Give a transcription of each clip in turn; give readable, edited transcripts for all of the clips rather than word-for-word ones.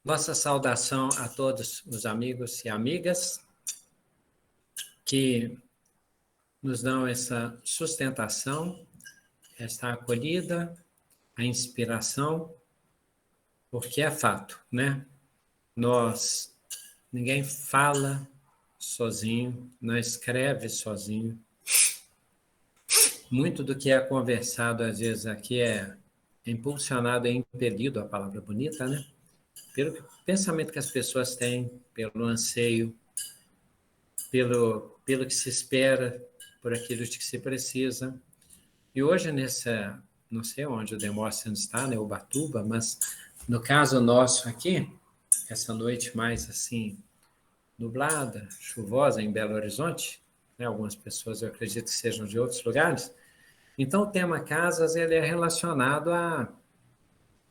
Nossa saudação a todos os amigos e amigas que nos dão essa sustentação, essa acolhida, a inspiração, porque é fato, né? Ninguém fala sozinho, não escreve sozinho. Muito do que é conversado, às vezes, aqui é impulsionado, é impelido, a palavra bonita, né? Pelo pensamento que as pessoas têm, pelo anseio, pelo que se espera, por aquilo de que se precisa. E hoje, não sei onde o Demóstenes está, né, Ubatuba, mas no caso nosso aqui, essa noite mais assim, nublada, chuvosa em Belo Horizonte, né, algumas pessoas eu acredito que sejam de outros lugares, então o tema casas ele é relacionado a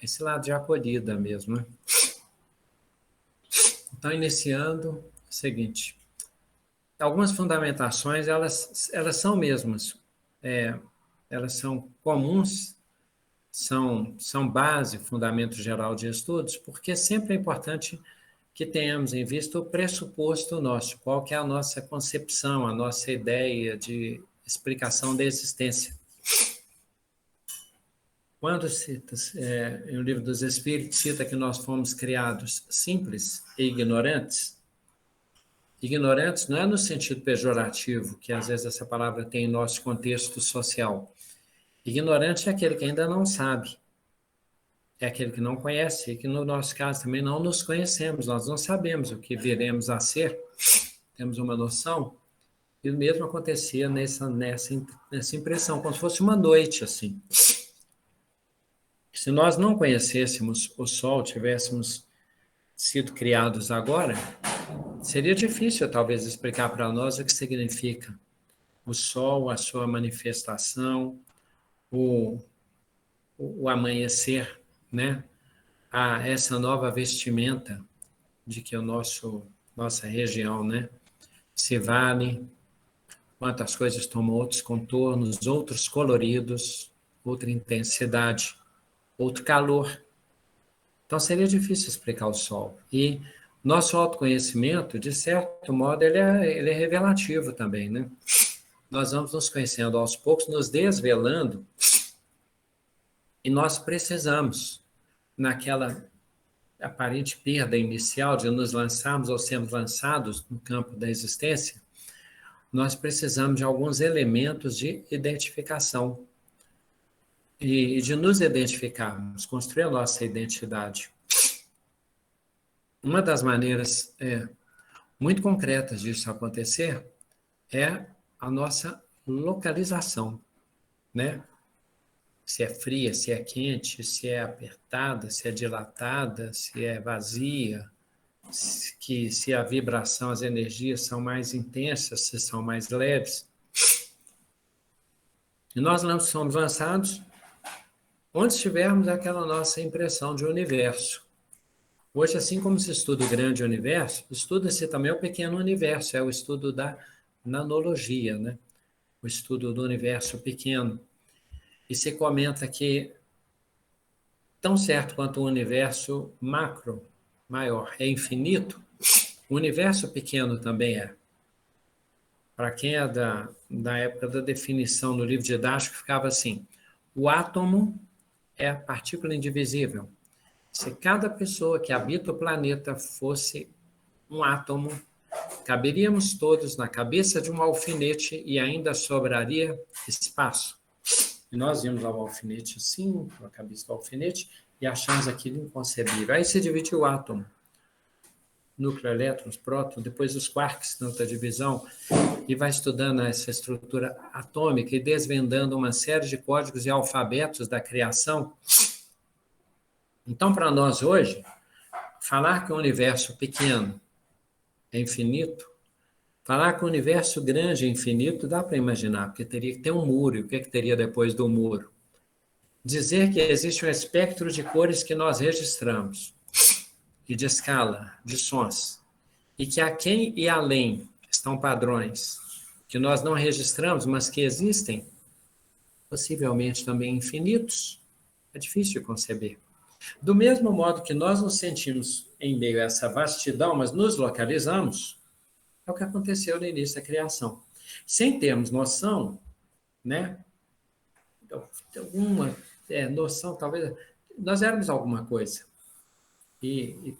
esse lado de acolhida mesmo, né? Então, iniciando, é o seguinte, algumas fundamentações, elas são mesmas, elas são comuns, são base, fundamento geral de estudos, porque sempre é importante que tenhamos em vista o pressuposto nosso, qual que é a nossa concepção, a nossa ideia de explicação da existência. Quando cita, em O Livro dos Espíritos, cita que nós fomos criados simples e ignorantes não é no sentido pejorativo, que às vezes essa palavra tem em nosso contexto social. Ignorante é aquele que ainda não sabe, é aquele que não conhece, e que no nosso caso também não nos conhecemos, nós não sabemos o que viremos a ser, temos uma noção, e o mesmo acontecia nessa impressão, como se fosse uma noite, assim. Se nós não conhecêssemos o Sol, tivéssemos sido criados agora, seria difícil, talvez, explicar para nós o que significa o Sol, a sua manifestação, o amanhecer, né? Essa nova vestimenta de que nossa região, né, se vale, quantas coisas tomam outros contornos, outros coloridos, outra intensidade, outro calor. Então seria difícil explicar o Sol. E nosso autoconhecimento, de certo modo, ele é revelativo também, né? Nós vamos nos conhecendo aos poucos, nos desvelando, e nós precisamos, naquela aparente perda inicial de nos lançarmos ou sermos lançados no campo da existência, nós precisamos de alguns elementos de identificação e de nos identificarmos, construir a nossa identidade. Uma das maneiras muito concretas disso acontecer é a nossa localização, né? Se é fria, se é quente, se é apertada, se é dilatada, se é vazia, se a vibração, as energias são mais intensas, se são mais leves. E nós não somos lançados onde tivermos aquela nossa impressão de universo. Hoje, assim como se estuda o grande universo, estuda-se também o pequeno universo, é o estudo da nanologia, né? O estudo do universo pequeno. E se comenta que, tão certo quanto o universo macro, maior, é infinito, o universo pequeno também é. Para quem é da época da definição no livro didático, ficava assim, o átomo é a partícula indivisível. Se cada pessoa que habita o planeta fosse um átomo, caberíamos todos na cabeça de um alfinete e ainda sobraria espaço. E nós vimos lá o alfinete assim, a cabeça do alfinete, e achamos aquilo inconcebível. Aí se divide o átomo. Núcleo, elétrons, prótons, depois os quarks, tanta divisão, e vai estudando essa estrutura atômica e desvendando uma série de códigos e alfabetos da criação. Então, para nós hoje, falar que o universo pequeno é infinito, falar que o universo grande é infinito, dá para imaginar, porque teria que ter um muro, e o que teria depois do muro? Dizer que existe um espectro de cores que nós registramos, e de escala, de sons, e que aquém e além estão padrões que nós não registramos, mas que existem, possivelmente também infinitos, é difícil de conceber. Do mesmo modo que nós nos sentimos em meio a essa vastidão, mas nos localizamos, é o que aconteceu no início da criação. Sem termos noção, né? Alguma noção, talvez, nós éramos alguma coisa. E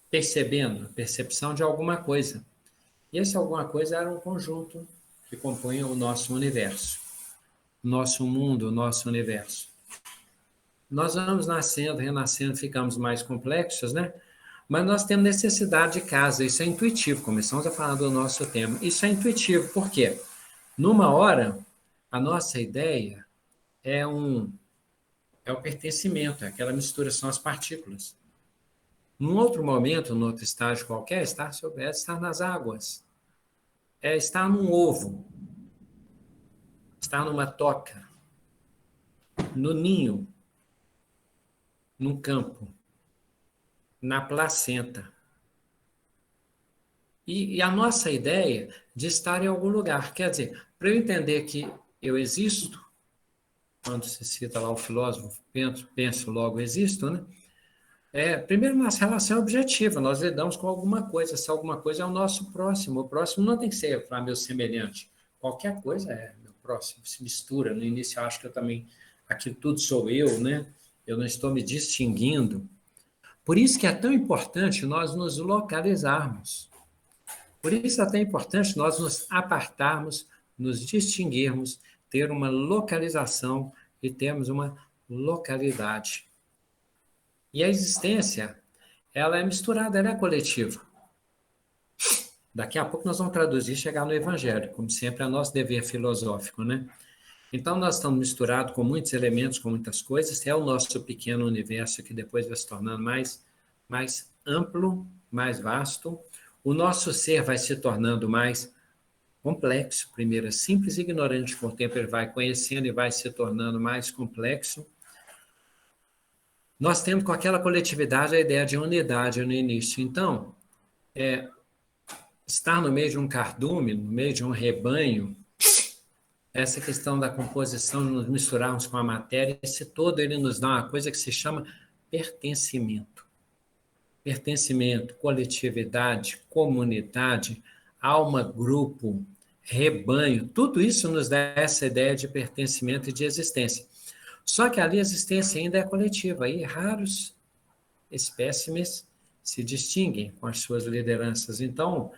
percebendo, percepção de alguma coisa. E esse alguma coisa era um conjunto que compunha o nosso universo, o nosso mundo, o nosso universo. Nós vamos nascendo, renascendo, ficamos mais complexos, né? Mas nós temos necessidade de casa, isso é intuitivo. Começamos a falar do nosso tema. Isso é intuitivo, por quê? Numa hora, a nossa ideia é o pertencimento, é aquela mistura, são as partículas. Num outro momento, num outro estágio qualquer, estar nas águas, é estar num ovo, estar numa toca, no ninho, num campo, na placenta. E a nossa ideia de estar em algum lugar, quer dizer, para eu entender que eu existo, quando se cita lá o filósofo, penso logo existo, né? Primeiro, nossa relação é objetiva, nós lidamos com alguma coisa, se alguma coisa é o nosso próximo. O próximo não tem que ser para meu semelhante. Qualquer coisa é meu próximo, se mistura. No início, eu acho que eu também, aquilo tudo sou eu, né? Eu não estou me distinguindo. Por isso que é tão importante nós nos localizarmos. Por isso é tão importante nós nos apartarmos, nos distinguirmos, ter uma localização e termos uma localidade. E a existência, ela é misturada, ela é coletiva. Daqui a pouco nós vamos traduzir e chegar no Evangelho, como sempre é nosso dever filosófico, né? Então, nós estamos misturados com muitos elementos, com muitas coisas, é o nosso pequeno universo que depois vai se tornando mais amplo, mais vasto. O nosso ser vai se tornando mais complexo, primeiro é simples e ignorante, com o tempo ele vai conhecendo e vai se tornando mais complexo. Nós temos com aquela coletividade a ideia de unidade no início. Então, estar no meio de um cardume, no meio de um rebanho, essa questão da composição, nos misturarmos com a matéria, esse todo ele nos dá uma coisa que se chama pertencimento. Pertencimento, coletividade, comunidade, alma, grupo, rebanho, tudo isso nos dá essa ideia de pertencimento e de existência. Só que ali a existência ainda é coletiva, e raros espécimes se distinguem com as suas lideranças. Então,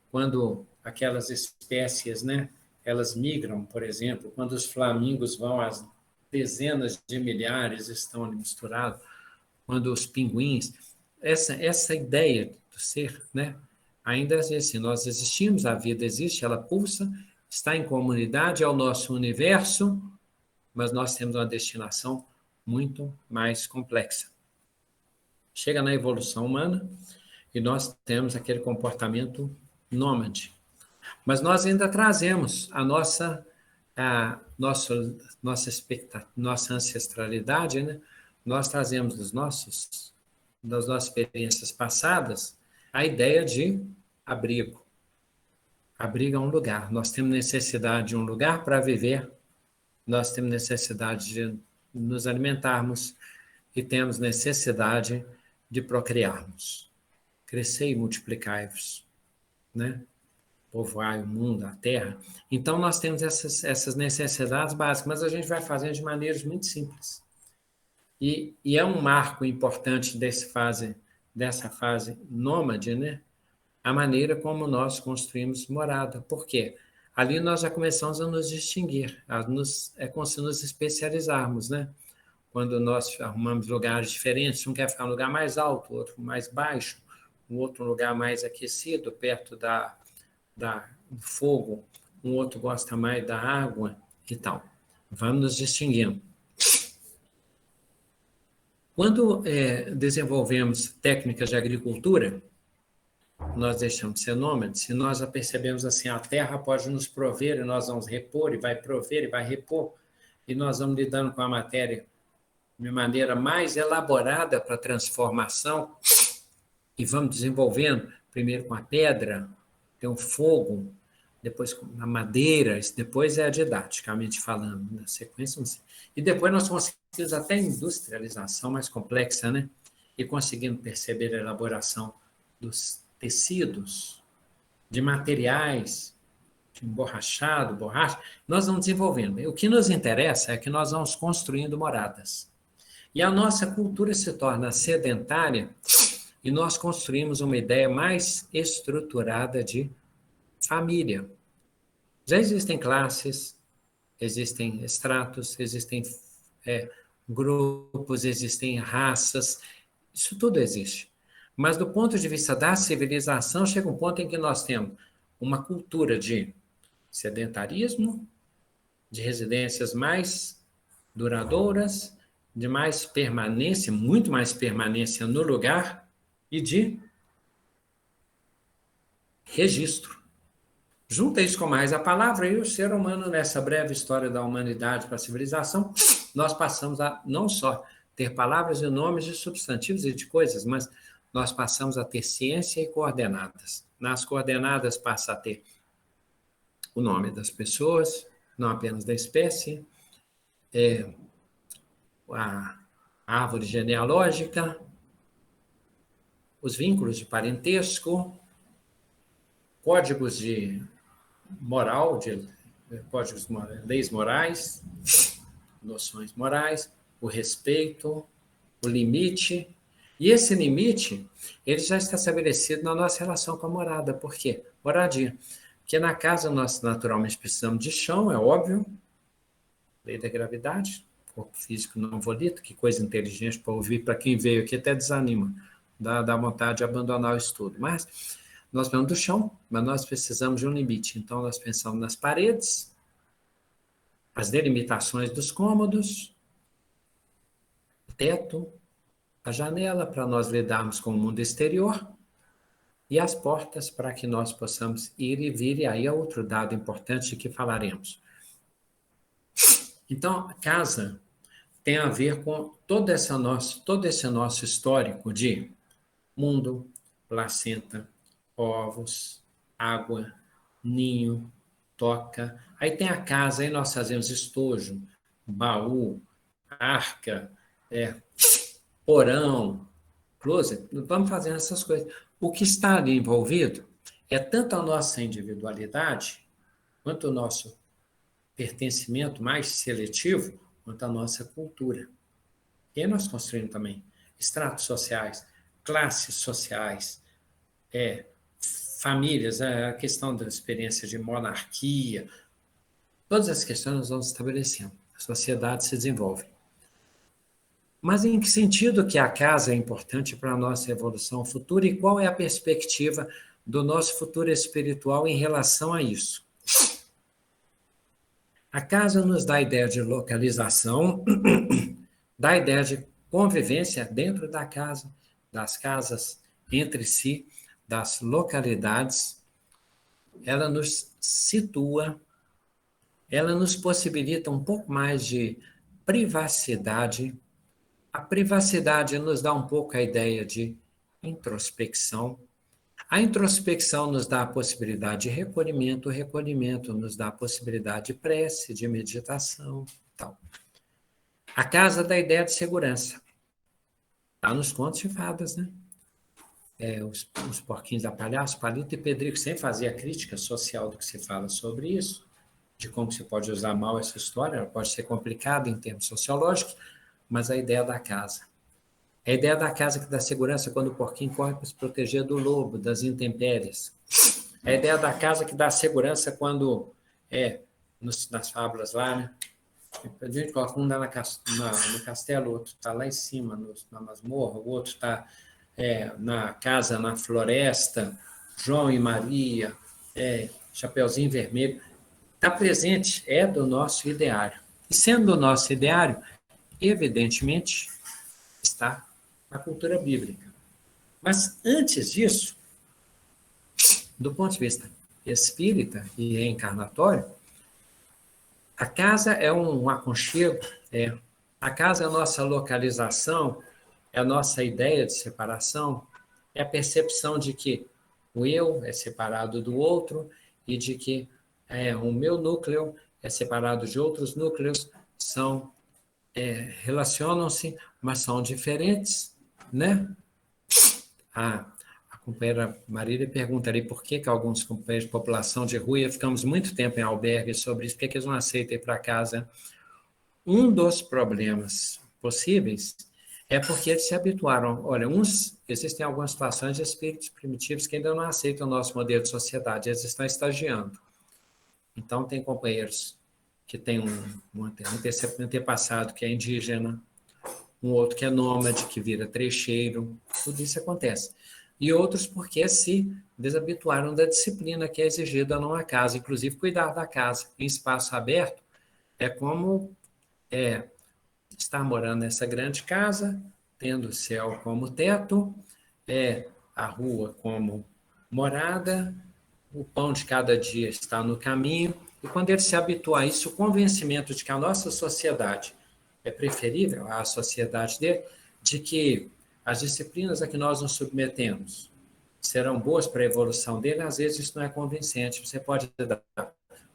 quando aquelas espécies, né, elas migram, por exemplo, quando os flamingos vão às dezenas de milhares, estão ali misturados, quando os pinguins, essa ideia do ser, né, ainda é assim, nós existimos, a vida existe, ela pulsa, está em comunidade, é o nosso universo, mas nós temos uma destinação muito mais complexa. Chega na evolução humana e nós temos aquele comportamento nômade. Mas nós ainda trazemos a nossa ancestralidade, né? Nós trazemos das nossas experiências passadas a ideia de abrigo. Abrigo é um lugar. Nós temos necessidade de um lugar para viver, nós temos necessidade de nos alimentarmos e temos necessidade de procriarmos. Crescei e multiplicai-vos, né? Povoai o mundo, a terra. Então, nós temos essas necessidades básicas, mas a gente vai fazendo de maneiras muito simples. E é um marco importante dessa fase nômade, né? A maneira como nós construímos morada. Por quê? Ali nós já começamos a nos distinguir, é como se nos especializarmos, né? Quando nós arrumamos lugares diferentes, um quer ficar no lugar mais alto, outro mais baixo, um outro lugar mais aquecido, perto do fogo, um outro gosta mais da água e tal. Vamos nos distinguindo. Quando desenvolvemos técnicas de agricultura, nós deixamos de ser nômades, e nós já percebemos assim, a terra pode nos prover, e nós vamos repor, e vai prover, e vai repor, e nós vamos lidando com a matéria de maneira mais elaborada para a transformação, e vamos desenvolvendo, primeiro com a pedra, tem o fogo, depois com a madeira, isso depois é didaticamente falando, na sequência, e depois nós conseguimos até a industrialização mais complexa, né? e conseguindo perceber a elaboração dos tecidos, de materiais, de emborrachado, borracha, nós vamos desenvolvendo. O que nos interessa é que nós vamos construindo moradas. E a nossa cultura se torna sedentária e nós construímos uma ideia mais estruturada de família. Já existem classes, existem estratos, existem grupos, existem raças, isso tudo existe. Mas do ponto de vista da civilização, chega um ponto em que nós temos uma cultura de sedentarismo, de residências mais duradouras, de mais permanência, muito mais permanência no lugar e de registro. Junta isso com mais a palavra e o ser humano, nessa breve história da humanidade para a civilização, nós passamos a não só ter palavras e nomes de substantivos e de coisas, mas nós passamos a ter ciência e coordenadas. Nas coordenadas passa a ter o nome das pessoas, não apenas da espécie, a árvore genealógica, os vínculos de parentesco, códigos de moral, códigos, leis morais, noções morais, o respeito, o limite. E esse limite, ele já está estabelecido na nossa relação com a morada. Por quê? Moradia. Porque na casa nós naturalmente precisamos de chão, é óbvio, lei da gravidade, corpo físico não volito, que coisa inteligente para ouvir, para quem veio aqui até desanima, dá vontade de abandonar o estudo. Mas nós vemos do chão, mas nós precisamos de um limite. Então nós pensamos nas paredes, as delimitações dos cômodos, o teto, a janela para nós lidarmos com o mundo exterior e as portas para que nós possamos ir e vir. E aí é outro dado importante de que falaremos. Então, a casa tem a ver com todo esse nosso histórico de mundo, placenta, ovos, água, ninho, toca. Aí tem a casa, aí nós fazemos estojo, baú, arca, porão, closet, vamos fazendo essas coisas. O que está ali envolvido é tanto a nossa individualidade, quanto o nosso pertencimento mais seletivo, quanto a nossa cultura. E aí nós construímos também estratos sociais, classes sociais, famílias, a questão da experiência de monarquia, todas as questões nós vamos estabelecendo. A sociedade se desenvolve. Mas em que sentido que a casa é importante para a nossa evolução futura e qual é a perspectiva do nosso futuro espiritual em relação a isso? A casa nos dá a ideia de localização, dá a ideia de convivência dentro da casa, das casas entre si, das localidades. Ela nos situa, ela nos possibilita um pouco mais de privacidade. A privacidade nos dá um pouco a ideia de introspecção. A introspecção nos dá a possibilidade de recolhimento, o recolhimento nos dá a possibilidade de prece, de meditação, tal. A casa dá a ideia de segurança. Está nos contos de fadas, né? Os porquinhos da palhaço, Palito e Pedrico sempre fazia crítica social do que se fala sobre isso, de como se pode usar mal essa história, ela pode ser complicada em termos sociológicos, mas a ideia da casa. A ideia da casa que dá segurança quando o porquinho corre para se proteger do lobo, das intempéries. A ideia da casa que dá segurança quando, nas fábulas lá, né? A gente coloca um no castelo, o outro está lá em cima, na masmorra, o outro está na casa, na floresta, João e Maria, Chapeuzinho Vermelho. Está presente, é do nosso ideário. E sendo do nosso ideário, evidentemente, está a cultura bíblica. Mas antes disso, do ponto de vista espírita e reencarnatório, a casa é um aconchego, a casa é a nossa localização, é a nossa ideia de separação, é a percepção de que o eu é separado do outro e de que o meu núcleo é separado de outros núcleos, relacionam-se, mas são diferentes. né? A companheira Marília pergunta ali por que alguns companheiros de população de rua ficamos muito tempo em albergues sobre isso, por que eles não aceitam ir para casa? Um dos problemas possíveis é porque eles se habituaram. Olha, existem algumas situações de espíritos primitivos que ainda não aceitam o nosso modelo de sociedade, eles estão estagiando. Então, tem companheiros que têm um antepassado que é indígena, um outro que é nômade, que vira trecheiro, tudo isso acontece. E outros porque se desabituaram da disciplina que é exigida numa casa, inclusive cuidar da casa. Em espaço aberto, é como estar morando nessa grande casa, tendo o céu como teto, a rua como morada, o pão de cada dia está no caminho, e quando ele se habitua a isso, o convencimento de que a nossa sociedade é preferível à sociedade dele, de que as disciplinas a que nós nos submetemos serão boas para a evolução dele, às vezes isso não é convincente. Você pode dar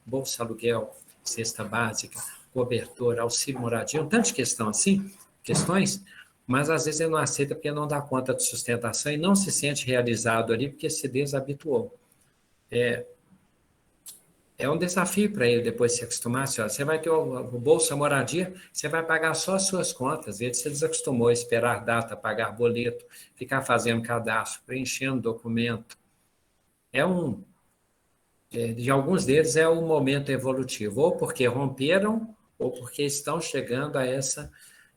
bolsa aluguel, cesta básica, cobertor, auxílio moradia, um tanto de questões, mas às vezes ele não aceita porque não dá conta de sustentação e não se sente realizado ali porque se desabituou. É um desafio para ele depois se acostumar. Você vai ter o Bolsa Moradia, você vai pagar só as suas contas. Ele se desacostumou a esperar data, pagar boleto, ficar fazendo cadastro, preenchendo documento. De alguns deles é um momento evolutivo, ou porque romperam, ou porque estão chegando a essa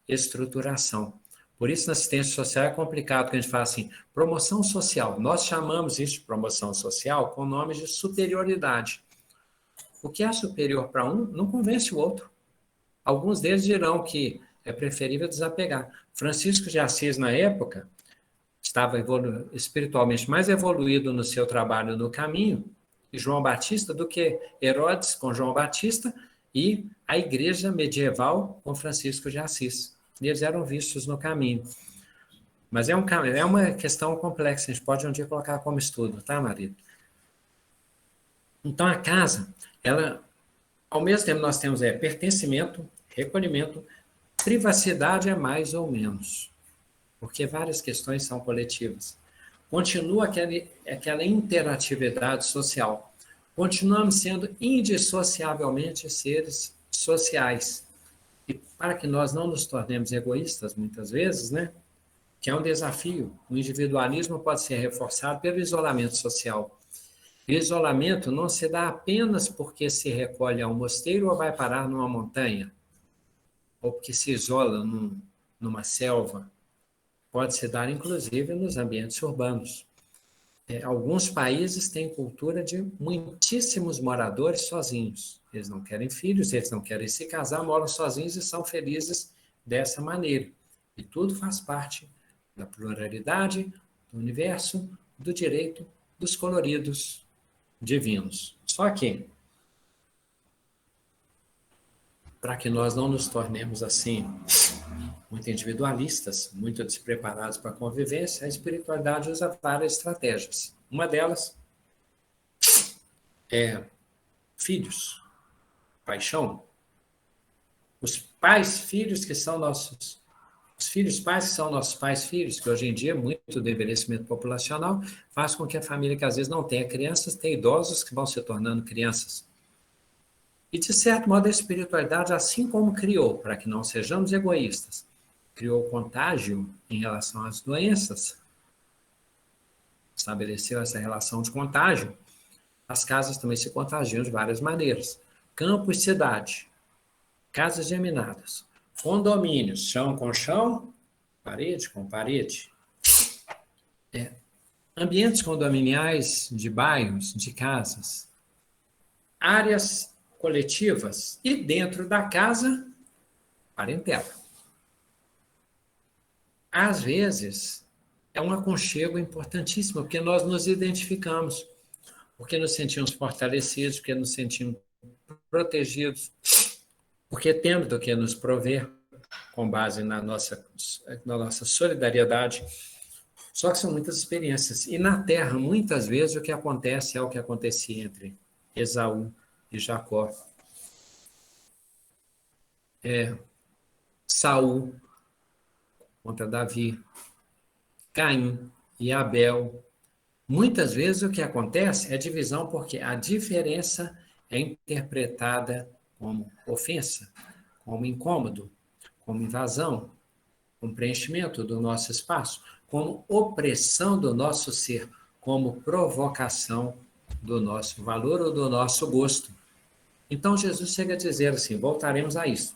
estruturação. Por isso, na assistência social é complicado, que a gente fala assim, promoção social. Nós chamamos isso de promoção social com nomes de superioridade. O que é superior para um não convence o outro. Alguns deles dirão que é preferível desapegar. Francisco de Assis, na época, estava espiritualmente mais evoluído no seu trabalho no caminho, e João Batista, do que Herodes com João Batista e a igreja medieval com Francisco de Assis. E eles eram vistos no caminho. Mas é uma questão complexa, a gente pode um dia colocar como estudo, tá, marido? Então, a casa, ela, ao mesmo tempo, nós temos pertencimento, recolhimento, privacidade é mais ou menos, porque várias questões são coletivas. Continua aquela interatividade social. Continuamos sendo indissociavelmente seres sociais. E para que nós não nos tornemos egoístas, muitas vezes, né? Que é um desafio. O individualismo pode ser reforçado pelo isolamento social. O isolamento não se dá apenas porque se recolhe a um mosteiro ou vai parar numa montanha, ou porque se isola numa selva. Pode se dar, inclusive, nos ambientes urbanos. Alguns países têm cultura de muitíssimos moradores sozinhos. Eles não querem filhos, eles não querem se casar, moram sozinhos e são felizes dessa maneira. E tudo faz parte da pluralidade, do universo, do direito, dos coloridos divinos. Só que, para que nós não nos tornemos assim, muito individualistas, muito despreparados para a convivência, a espiritualidade usa várias estratégias. Uma delas é filhos, paixão. Os pais, filhos que são nossos... Os filhos, pais que são nossos pais, filhos, que hoje em dia, muito do envelhecimento populacional, faz com que a família que às vezes não tenha crianças, tenha idosos que vão se tornando crianças. E, de certo modo, a espiritualidade, assim como criou, para que não sejamos egoístas, criou contágio em relação às doenças, estabeleceu essa relação de contágio, as casas também se contagiam de várias maneiras. Campo e cidade, casas geminadas, condomínios, chão com chão, parede com parede. Ambientes condominiais de bairros, de casas, áreas coletivas e dentro da casa, parentela. Às vezes, é um aconchego importantíssimo, porque nós nos identificamos, porque nos sentimos fortalecidos, porque nos sentimos protegidos, porque temos do que nos prover, com base na nossa solidariedade. Só que são muitas experiências. E na Terra, muitas vezes, o que acontece é o que acontecia entre Esaú e Jacó. Saul contra Davi. Caim e Abel. Muitas vezes o que acontece é divisão porque a diferença é interpretada como ofensa, como incômodo, como invasão, como preenchimento do nosso espaço, como opressão do nosso ser, como provocação do nosso valor ou do nosso gosto. Então Jesus chega a dizer assim, voltaremos a isso.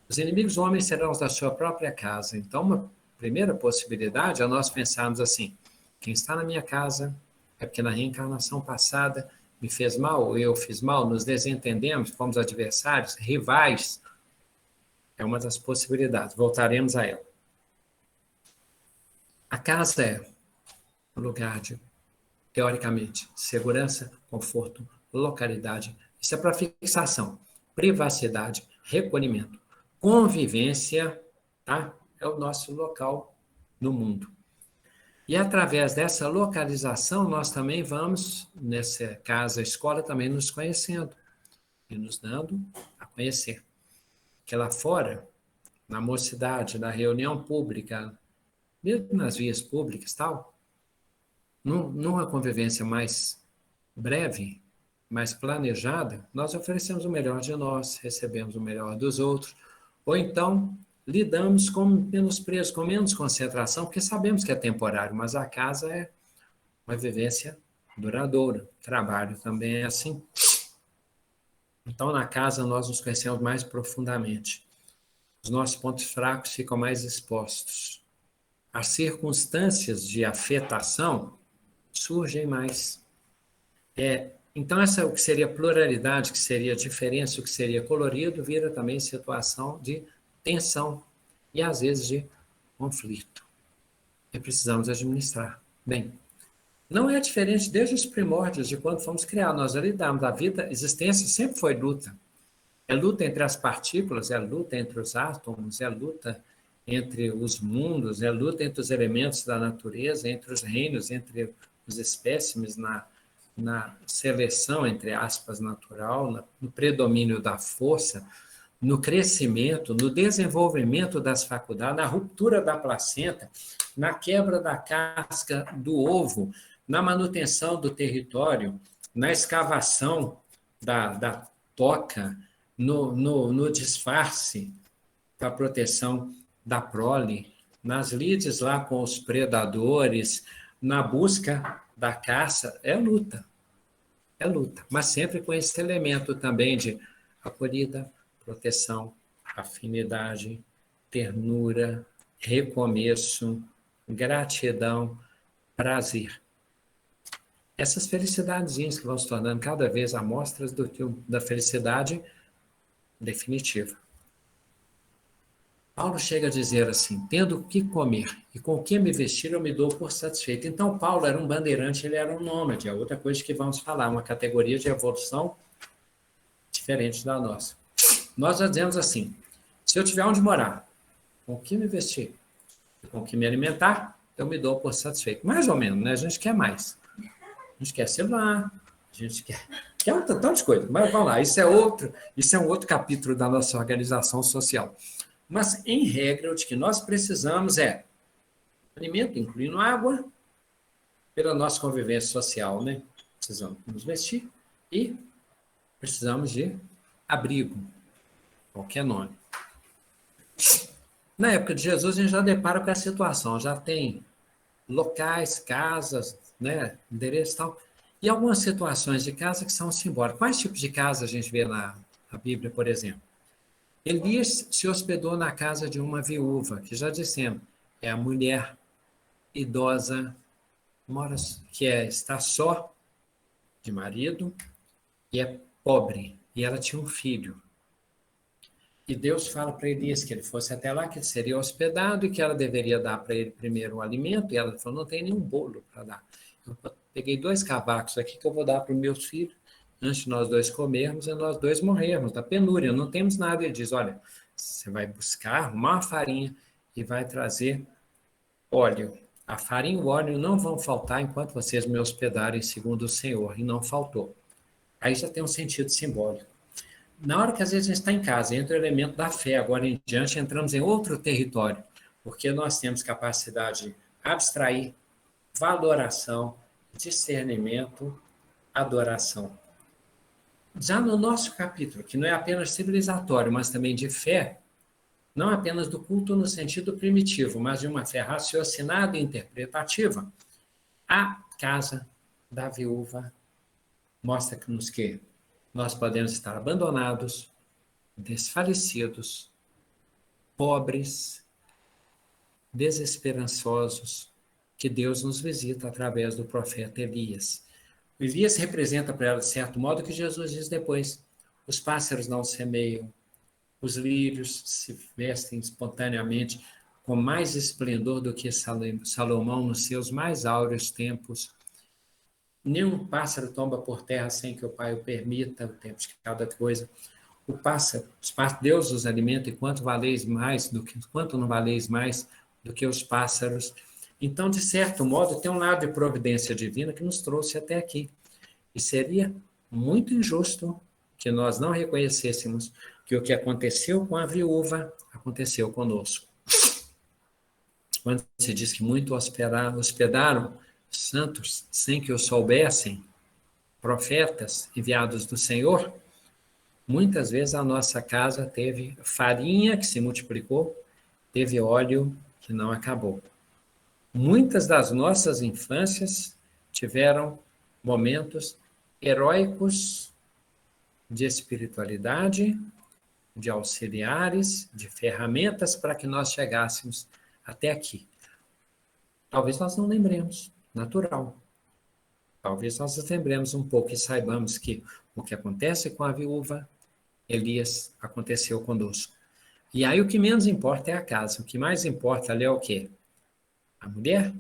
Os inimigos homens serão os da sua própria casa. Então, uma primeira possibilidade é nós pensarmos assim, quem está na minha casa é porque na reencarnação passada me fez mal, ou eu fiz mal, nos desentendemos, fomos adversários, rivais. É uma das possibilidades, voltaremos a ela. A casa é um lugar de, teoricamente, segurança, conforto, localidade. Isso é para fixação, privacidade, recolhimento. Convivência, tá? É o nosso local no mundo. E através dessa localização, nós também vamos, nessa casa, escola, também nos conhecendo e nos dando a conhecer. Que lá fora, na mocidade, na reunião pública, mesmo nas vias públicas, tal, numa convivência mais breve, mais planejada, nós oferecemos o melhor de nós, recebemos o melhor dos outros, ou então lidamos com menos preso, com menos concentração, porque sabemos que é temporário, mas a casa é uma vivência duradoura. O trabalho também é assim. Então, na casa, nós nos conhecemos mais profundamente. Os nossos pontos fracos ficam mais expostos. As circunstâncias de afetação surgem mais. Então, essa, o que seria pluralidade, que seria diferença, o que seria colorido, vira também situação de tensão e, às vezes, de conflito. E precisamos administrar. Bem, não é diferente desde os primórdios de quando fomos criados. Nós já lidamos. A vida, a existência sempre foi luta. É luta entre as partículas, é luta entre os átomos, é luta entre os mundos, é luta entre os elementos da natureza, entre os reinos, entre os espécimes na seleção, entre aspas, natural, no predomínio da força, no crescimento, no desenvolvimento das faculdades, na ruptura da placenta, na quebra da casca do ovo, na manutenção do território, na escavação da toca, no disfarce da proteção da prole, nas lides lá com os predadores, na busca da caça, é luta, mas sempre com esse elemento também de acolhida, proteção, afinidade, ternura, recomeço, gratidão, prazer. Essas felicidadezinhas que vão se tornando cada vez amostras da felicidade definitiva. Paulo chega a dizer assim, tendo o que comer e com o que me vestir, eu me dou por satisfeito. Então, Paulo era um bandeirante, ele era um nômade, é outra coisa que vamos falar, uma categoria de evolução diferente da nossa. Nós já dizemos assim, se eu tiver onde morar, com o que me vestir e com o que me alimentar, eu me dou por satisfeito. Mais ou menos, né? A gente quer mais. A gente quer celular, a gente quer um tantão de coisa, mas vamos lá, isso é um outro capítulo da nossa organização social. Mas, em regra, o que nós precisamos é alimento, incluindo água, pela nossa convivência social, né? Precisamos nos vestir e precisamos de abrigo, qualquer nome. Na época de Jesus, a gente já depara com a situação, já tem locais, casas, né, endereços e tal, e algumas situações de casa que são simbólicas. Quais tipos de casa a gente vê na Bíblia, por exemplo? Elias se hospedou na casa de uma viúva, que já dissemos, é a mulher idosa, que está só de marido e é pobre, e ela tinha um filho. E Deus fala para Elias que ele fosse até lá, que ele seria hospedado e que ela deveria dar para ele primeiro o alimento, e ela falou, não tem nenhum bolo para dar. Eu peguei 2 cavacos aqui que eu vou dar para os meus filhos, antes de nós 2 comermos e nós 2 morrermos, da penúria, não temos nada. Ele diz, olha, você vai buscar, arrumar uma farinha e vai trazer óleo. A farinha e o óleo não vão faltar enquanto vocês me hospedarem segundo o Senhor, e não faltou. Aí já tem um sentido simbólico. Na hora que às vezes a gente está em casa, entra o elemento da fé, agora em diante entramos em outro território, porque nós temos capacidade abstrair, valoração, discernimento, adoração. Já no nosso capítulo, que não é apenas civilizatório, mas também de fé, não apenas do culto no sentido primitivo, mas de uma fé raciocinada e interpretativa, a casa da viúva mostra-nos que nós podemos estar abandonados, desfalecidos, pobres, desesperançosos, que Deus nos visita através do profeta Elias. O Elias representa para ela, de certo modo, o que Jesus diz depois: os pássaros não semeiam, os lírios se vestem espontaneamente com mais esplendor do que Salomão nos seus mais áureos tempos. Nenhum pássaro tomba por terra sem que o Pai o permita, o tempo de cada coisa. O pássaro, Deus os alimenta, e quanto não valeis mais do que os pássaros. Então, de certo modo, tem um lado de providência divina que nos trouxe até aqui. E seria muito injusto que nós não reconhecêssemos que o que aconteceu com a viúva aconteceu conosco. Quando se diz que muito hospedaram santos sem que o soubessem, profetas enviados do Senhor, muitas vezes a nossa casa teve farinha que se multiplicou, teve óleo que não acabou. Muitas das nossas infâncias tiveram momentos heróicos de espiritualidade, de auxiliares, de ferramentas para que nós chegássemos até aqui. Talvez nós não lembremos, natural. Talvez nós nos lembremos um pouco e saibamos que o que acontece com a viúva, Elias, aconteceu conosco. E aí o que menos importa é a casa. O que mais importa ali é o quê? A mulher,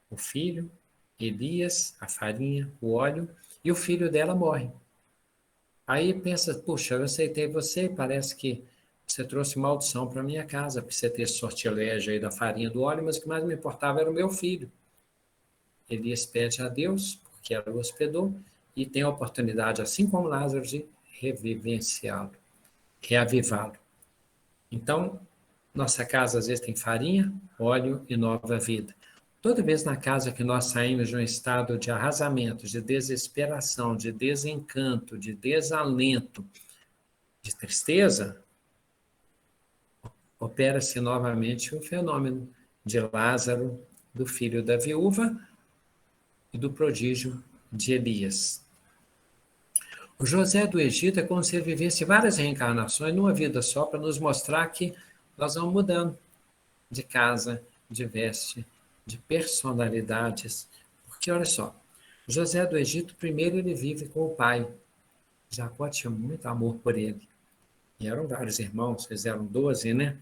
o filho, Elias, a farinha, o óleo, e o filho dela morre. Aí pensa, puxa, eu aceitei você, parece que você trouxe maldição para minha casa, porque você teve sortilégio aí da farinha, do óleo, mas o que mais me importava era o meu filho. Elias pede a Deus, porque ela o hospedou, e tem a oportunidade, assim como Lázaro, de revivenciá-lo, reavivá-lo. Então, nossa casa às vezes tem farinha, óleo e nova vida. Toda vez na casa que nós saímos de um estado de arrasamento, de desesperação, de desencanto, de desalento, de tristeza, opera-se novamente o fenômeno de Lázaro, do filho da viúva e do prodígio de Elias. O José do Egito é como se ele vivesse várias reencarnações numa vida só, para nos mostrar que nós vamos mudando de casa, de veste, de personalidades. Porque, olha só, José do Egito, primeiro ele vive com o pai. Jacó tinha muito amor por ele. E eram vários irmãos, eles eram 12, né?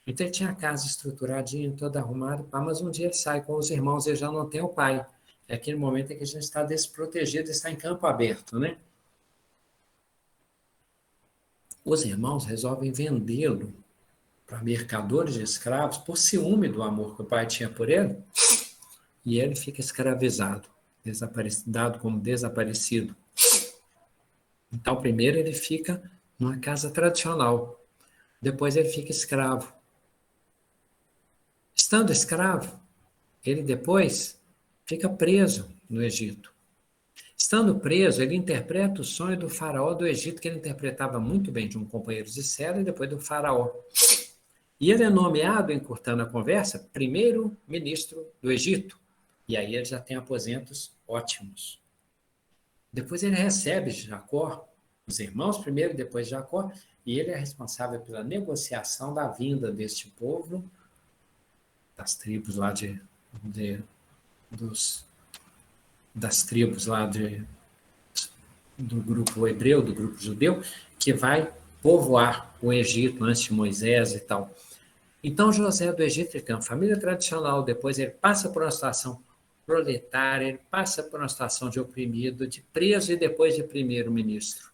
Então ele tinha a casa estruturadinha, toda arrumada, mas um dia ele sai com os irmãos e já não tem o pai. É aquele momento em que a gente está desprotegido, está em campo aberto, né? Os irmãos resolvem vendê-lo para mercadores de escravos por ciúme do amor que o pai tinha por ele, e ele fica escravizado, dado como desaparecido. Então, primeiro ele fica numa casa tradicional, depois ele fica escravo. Estando escravo, ele depois fica preso no Egito. Estando preso, ele interpreta o sonho do faraó do Egito, que ele interpretava muito bem, de um companheiro de cela e depois do faraó. E ele é nomeado, encurtando a conversa, primeiro-ministro do Egito. E aí ele já tem aposentos ótimos. Depois ele recebe Jacó, os irmãos primeiro, depois Jacó, e ele é responsável pela negociação da vinda deste povo, das tribos lá das tribos lá do grupo hebreu, do grupo judeu, que vai povoar o Egito antes de Moisés e tal. Então, José do Egito, ele tem uma família tradicional, depois ele passa por uma situação proletária, ele passa por uma situação de oprimido, de preso e depois de primeiro-ministro.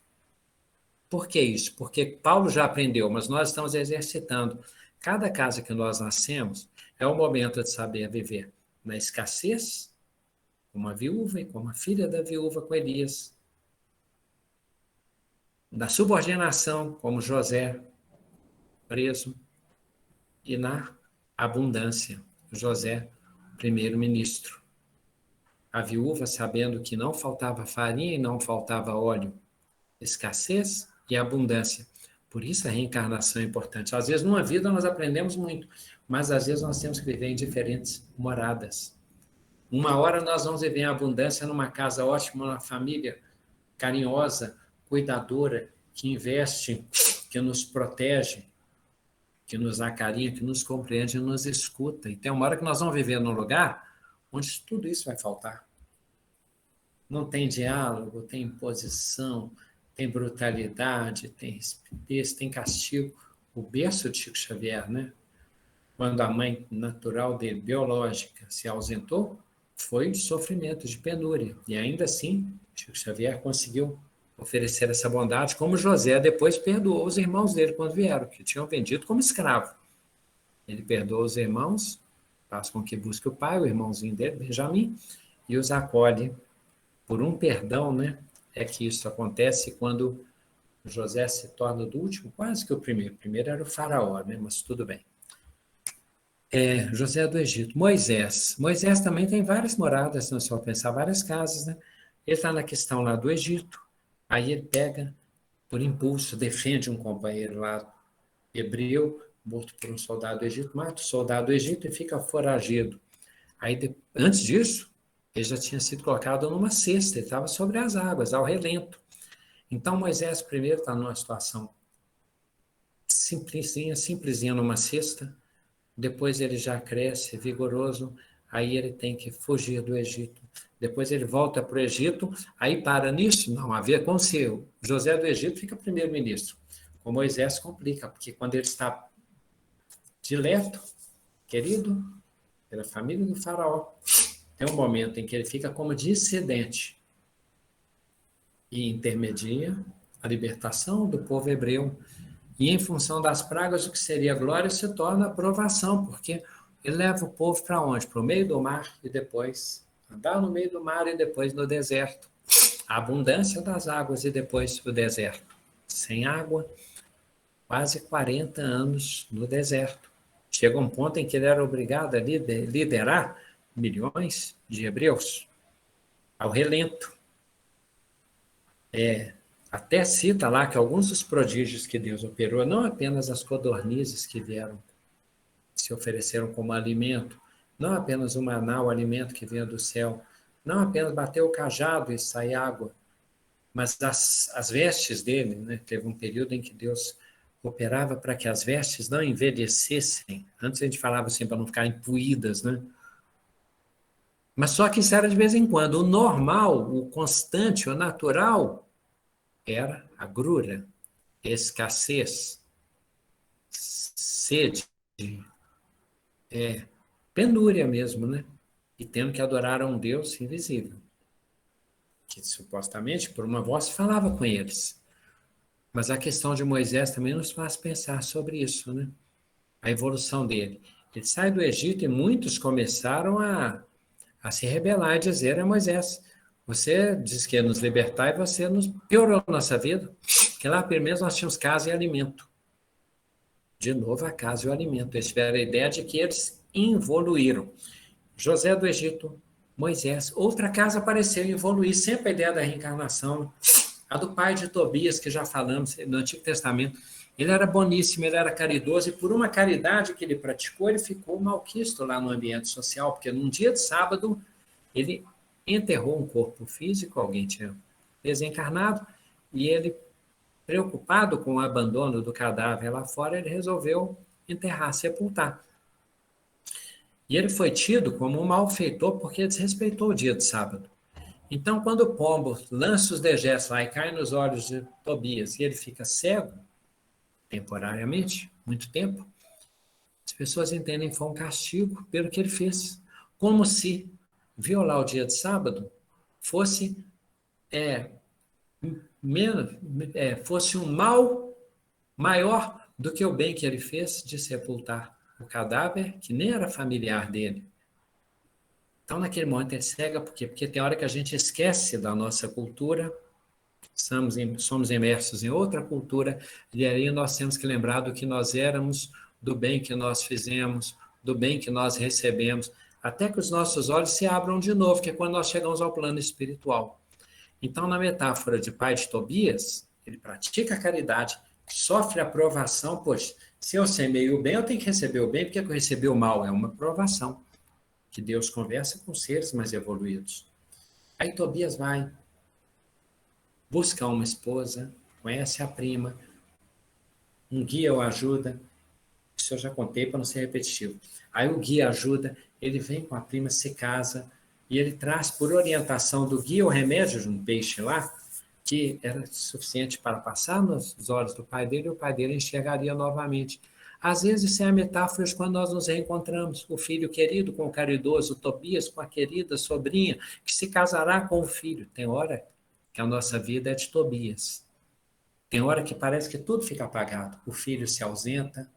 Por que isso? Porque Paulo já aprendeu, mas nós estamos exercitando. Cada casa que nós nascemos é o momento de saber viver na escassez, como a viúva e como a filha da viúva com Elias. Da subordinação, como José, preso. E na abundância, José, primeiro-ministro. A viúva, sabendo que não faltava farinha e não faltava óleo, escassez e abundância. Por isso a reencarnação é importante. Às vezes, numa vida, nós aprendemos muito, mas às vezes nós temos que viver em diferentes moradas. Uma hora nós vamos viver em abundância numa casa ótima, numa família carinhosa, cuidadora, que investe, que nos protege, que nos acarinha, que nos compreende e nos escuta. E tem uma hora que nós vamos viver num lugar onde tudo isso vai faltar. Não tem diálogo, tem imposição, tem brutalidade, tem rispidez, tem castigo. O berço de Chico Xavier, né? Quando a mãe natural dele, biológica, se ausentou, foi de sofrimento, de penúria. E ainda assim, Chico Xavier conseguiu oferecer essa bondade, como José depois perdoou os irmãos dele quando vieram, que tinham vendido como escravo. Ele perdoa os irmãos, faz com que busque o pai, o irmãozinho dele, Benjamim, e os acolhe por um perdão, né? É que isso acontece quando José se torna do último, quase que o primeiro. O primeiro era o faraó, né? Mas tudo bem. José do Egito. Moisés. Moisés também tem várias moradas, não só pensar, várias casas, né? Ele está na questão lá do Egito, aí ele pega, por impulso, defende um companheiro lá, hebreu, morto por um soldado do Egito, mata o soldado do Egito e fica foragido. Aí, antes disso, ele já tinha sido colocado numa cesta, ele estava sobre as águas, ao relento. Então, Moisés primeiro está numa situação simplesinha numa cesta, depois ele já cresce, vigoroso, aí ele tem que fugir do Egito. Depois ele volta para o Egito, aí para nisso, não, a ver com o seu. José do Egito fica primeiro-ministro. Com Moisés complica, porque quando ele está dileto, querido, pela família do faraó, tem um momento em que ele fica como dissidente e intermedia a libertação do povo hebreu. E em função das pragas, o que seria glória se torna aprovação, porque ele leva o povo para onde? Para o meio do mar e depois andar no meio do mar e depois no deserto. A abundância das águas e depois o deserto. Sem água, quase 40 anos no deserto. Chega um ponto em que ele era obrigado a liderar milhões de hebreus ao relento. Até cita lá que alguns dos prodígios que Deus operou, não apenas as codornizes que vieram, se ofereceram como alimento, não apenas o maná, o alimento que vinha do céu, não apenas bater o cajado e sair água, mas as vestes dele, né? Teve um período em que Deus operava para que as vestes não envelhecessem. Antes a gente falava assim, para não ficarem puídas, né? Mas só que isso era de vez em quando. O normal, o constante, o natural, era agrura, escassez, sede, penúria mesmo, né? E tendo que adorar a um Deus invisível, que supostamente, por uma voz, falava com eles. Mas a questão de Moisés também nos faz pensar sobre isso, né? A evolução dele. Ele sai do Egito e muitos começaram a se rebelar e dizer a Moisés: você diz que ia nos libertar e você nos piorou a nossa vida, porque lá primeiro nós tínhamos casa e alimento. De novo a casa e o alimento. Eles tiveram a ideia de que eles evoluíram. José do Egito, Moisés, outra casa apareceu e evoluiu, sempre a ideia da reencarnação. A do pai de Tobias, que já falamos no Antigo Testamento. Ele era boníssimo, ele era caridoso, e por uma caridade que ele praticou, ele ficou malquisto lá no ambiente social, porque num dia de sábado, ele enterrou um corpo físico, alguém tinha desencarnado, e ele, preocupado com o abandono do cadáver lá fora, ele resolveu enterrar, sepultar. E ele foi tido como um malfeitor porque desrespeitou o dia de sábado. Então, quando o pombo lança os dejetos lá e cai nos olhos de Tobias, e ele fica cego, temporariamente, muito tempo, as pessoas entendem que foi um castigo pelo que ele fez. Como se violar o dia de sábado fosse fosse um mal maior do que o bem que ele fez de sepultar o cadáver, que nem era familiar dele. Então, naquele momento, ele cega, por quê? Porque tem hora que a gente esquece da nossa cultura, somos imersos em outra cultura, e aí nós temos que lembrar do que nós éramos, do bem que nós fizemos, do bem que nós recebemos. até que os nossos olhos se abram de novo, que é quando nós chegamos ao plano espiritual. Então, na metáfora de pai de Tobias, ele pratica a caridade, sofre a provação, pois, se eu semei o bem, eu tenho que receber o bem, porque eu recebi o mal, é uma provação, que Deus conversa com seres mais evoluídos. Aí Tobias vai, busca uma esposa, conhece a prima, um guia o ajuda, isso eu já contei para não ser repetitivo. Aí o guia ajuda, ele vem com a prima, se casa, e ele traz por orientação do guia o remédio de um peixe lá, que era suficiente para passar nos olhos do pai dele, e o pai dele enxergaria novamente. Às vezes isso é a metáfora de quando nós nos reencontramos, o filho querido com o caridoso, Tobias com a querida sobrinha, que se casará com o filho. Tem hora que a nossa vida é de Tobias. Tem hora que parece que tudo fica apagado. O filho se ausenta,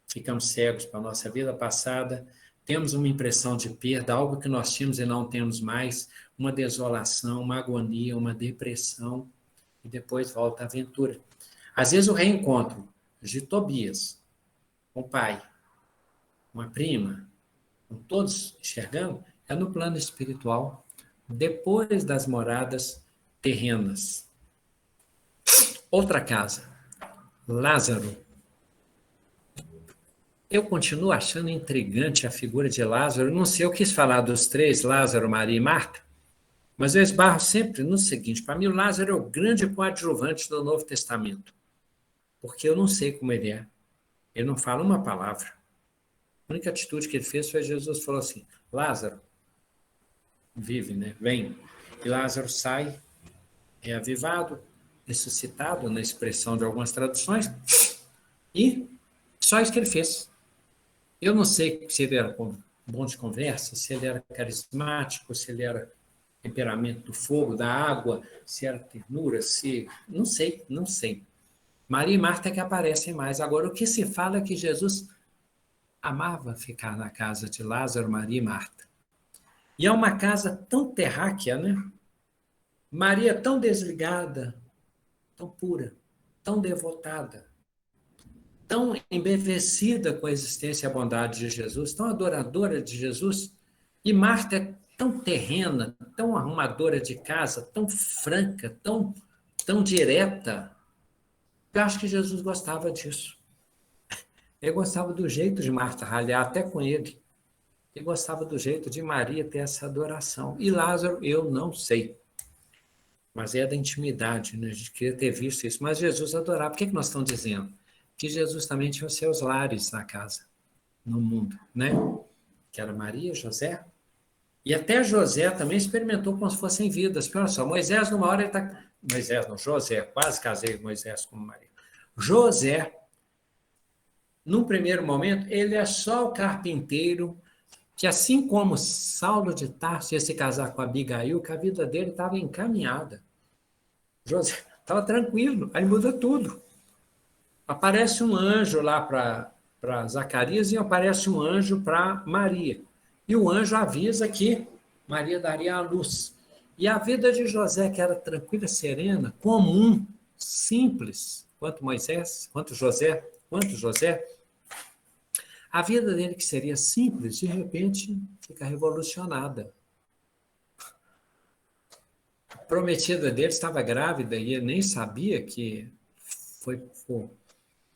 ficamos cegos para a nossa vida passada, temos uma impressão de perda, algo que nós tínhamos e não temos mais, uma desolação, uma agonia, uma depressão, e depois volta a aventura. Às vezes o reencontro de Tobias com o pai, com a prima, com todos enxergando, é no plano espiritual, depois das moradas terrenas. Outra casa, Lázaro. Eu continuo achando intrigante a figura de Lázaro. Não sei, eu quis falar dos três, Lázaro, Maria e Marta, mas eu esbarro sempre no seguinte: para mim, o Lázaro é o grande coadjuvante do Novo Testamento, porque eu não sei como ele é. Ele não fala uma palavra. A única atitude que ele fez foi Jesus falou assim: Lázaro, vive, né? Vem. E Lázaro sai, é avivado, ressuscitado, na expressão de algumas traduções, e só isso que ele fez. Eu não sei se ele era bom de conversa, se ele era carismático, se ele era temperamento do fogo, da água, se era ternura, se... Não sei, não sei. Maria e Marta é que aparecem mais. Agora, o que se fala é que Jesus amava ficar na casa de Lázaro, Maria e Marta. E é uma casa tão terráquea, né? Maria tão desligada, tão pura, tão devotada, tão embevecida com a existência e a bondade de Jesus, tão adoradora de Jesus, e Marta é tão terrena, tão arrumadora de casa, tão franca, tão direta. Eu acho que Jesus gostava disso. Ele gostava do jeito de Marta ralhar até com ele. Ele gostava do jeito de Maria ter essa adoração. E Lázaro, eu não sei. Mas é da intimidade, né? A gente queria ter visto isso. Mas Jesus adorava. Por que nós estamos dizendo? Que Jesus também tinha os seus lares na casa, no mundo, né? Que era Maria, José. E até José também experimentou como se fossem vidas. Porque olha só, Moisés, numa hora ele está... Moisés, não, José. Quase casei Moisés com Maria. José, num primeiro momento, ele é só o carpinteiro que, assim como Saulo de Tarso ia se casar com Abigail, que a vida dele estava encaminhada. José estava tranquilo, aí muda tudo. Aparece um anjo lá para Zacarias e aparece um anjo para Maria. E o anjo avisa que Maria daria a luz. E a vida de José, que era tranquila, serena, comum, simples, quanto Moisés, quanto José, a vida dele, que seria simples, de repente fica revolucionada. A prometida dele estava grávida e ele nem sabia que foi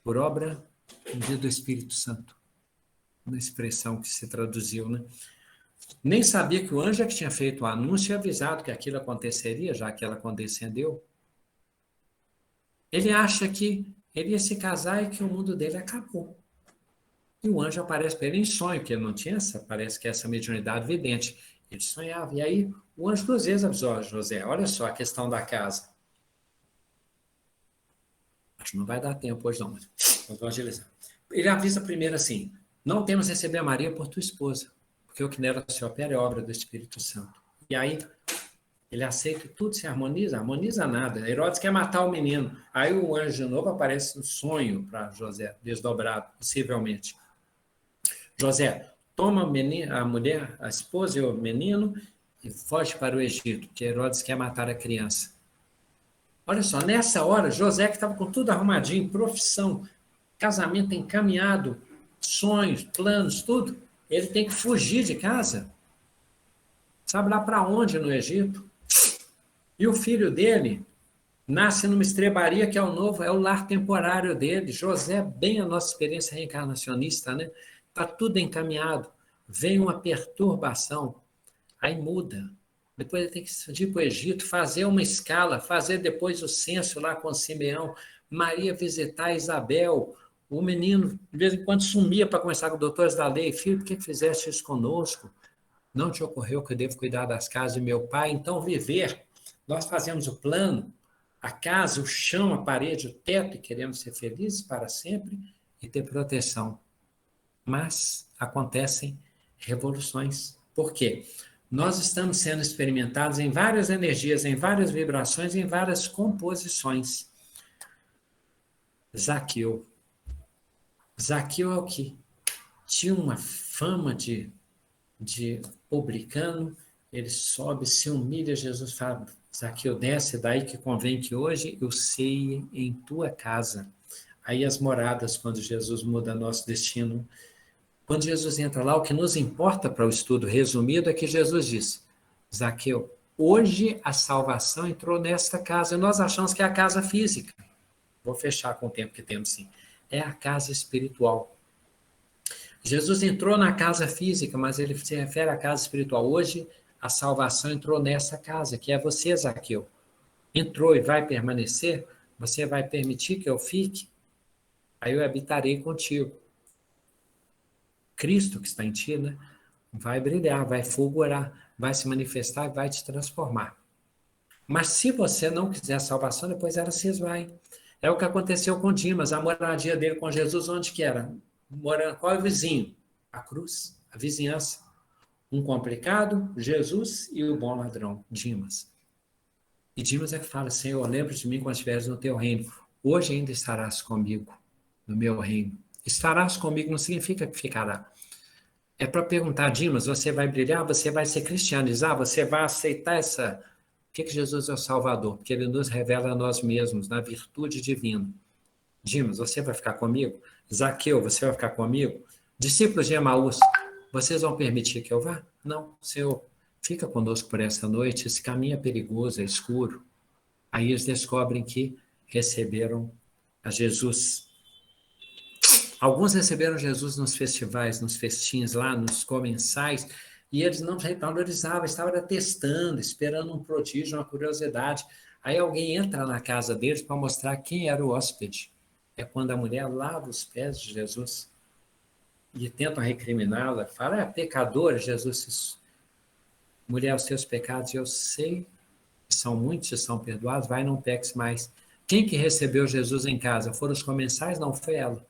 por obra do Espírito Santo, uma expressão que se traduziu, né? Nem sabia que o anjo é que tinha feito o anúncio e avisado que aquilo aconteceria, já que ela condescendeu. Ele acha que ele ia se casar e que o mundo dele acabou. E o anjo aparece para ele em sonho, que ele não tinha parece que essa mediunidade vidente. Ele sonhava. E aí o anjo 2 vezes avisou: José, olha só a questão da casa. Acho que não vai dar tempo hoje não, mas vou agilizar. Ele avisa primeiro assim: não temos receber Maria por tua esposa, porque o que nela se opera é obra do Espírito Santo. E aí ele aceita que tudo se harmoniza nada. Herodes quer matar o menino. Aí o anjo de novo aparece no sonho para José, desdobrado, possivelmente. José, toma a mulher, a esposa e o menino e foge para o Egito, que Herodes quer matar a criança. Olha só, nessa hora, José, que estava com tudo arrumadinho, profissão, casamento encaminhado, sonhos, planos, tudo, ele tem que fugir de casa. Sabe lá para onde no Egito? E o filho dele nasce numa estrebaria que é o lar temporário dele. José, bem a nossa experiência reencarnacionista, né? Está tudo encaminhado. Vem uma perturbação, aí muda. Depois ele tem que ir para o Egito, fazer uma escala, fazer depois o censo lá com Simeão, Maria visitar Isabel, o menino de vez em quando sumia para conversar com os doutores da lei. Filho, por que fizeste isso conosco? Não te ocorreu que eu devo cuidar das casas de meu pai? Então viver, nós fazemos o plano, a casa, o chão, a parede, o teto, e queremos ser felizes para sempre e ter proteção. Mas acontecem revoluções. Por quê? Nós estamos sendo experimentados em várias energias, em várias vibrações, em várias composições. Zaqueu. Zaqueu é o que tinha uma fama de publicano, ele sobe, se humilha, Jesus fala, Zaqueu, desce, daí que convém que hoje eu ceie em tua casa. Aí as moradas, quando Jesus muda nosso destino. Quando Jesus entra lá, o que nos importa para o estudo resumido é que Jesus diz, Zaqueu, hoje a salvação entrou nesta casa, e nós achamos que é a casa física. Vou fechar com o tempo que temos, sim. É a casa espiritual. Jesus entrou na casa física, mas ele se refere à casa espiritual. Hoje, a salvação entrou nessa casa, que é você, Zaqueu. Entrou e vai permanecer? Você vai permitir que eu fique? Aí eu habitarei contigo. Cristo que está em ti, né? Vai brilhar, vai fulgurar, vai se manifestar e vai te transformar. Mas se você não quiser a salvação, depois ela se esvai. É o que aconteceu com Dimas, a moradia dele com Jesus, onde que era? Qual é o vizinho? A cruz, a vizinhança. Um complicado, Jesus, e o bom ladrão, Dimas. E Dimas é que fala, Senhor, lembra de mim quando estiveres no teu reino. Hoje ainda estarás comigo, no meu reino. Estarás comigo não significa que ficará. É para perguntar, Dimas, você vai brilhar? Você vai se cristianizar? Você vai aceitar essa... Por que Jesus é o Salvador? Porque ele nos revela a nós mesmos, na virtude divina. Dimas, você vai ficar comigo? Zaqueu, você vai ficar comigo? Discípulos de Emaús, vocês vão permitir que eu vá? Não, Senhor, fica conosco por essa noite, esse caminho é perigoso, é escuro. Aí eles descobrem que receberam a Jesus. Alguns receberam Jesus nos festivais, nos festins lá, nos comensais, e eles não valorizavam, estavam testando, esperando um prodígio, uma curiosidade. Aí alguém entra na casa deles para mostrar quem era o hóspede. É quando a mulher lava os pés de Jesus e tentam recriminá-la, fala, é pecadora, Jesus, mulher, os seus pecados eu sei que são muitos e são perdoados, vai, não peques mais. Quem que recebeu Jesus em casa? Foram os comensais? Não, foi ela.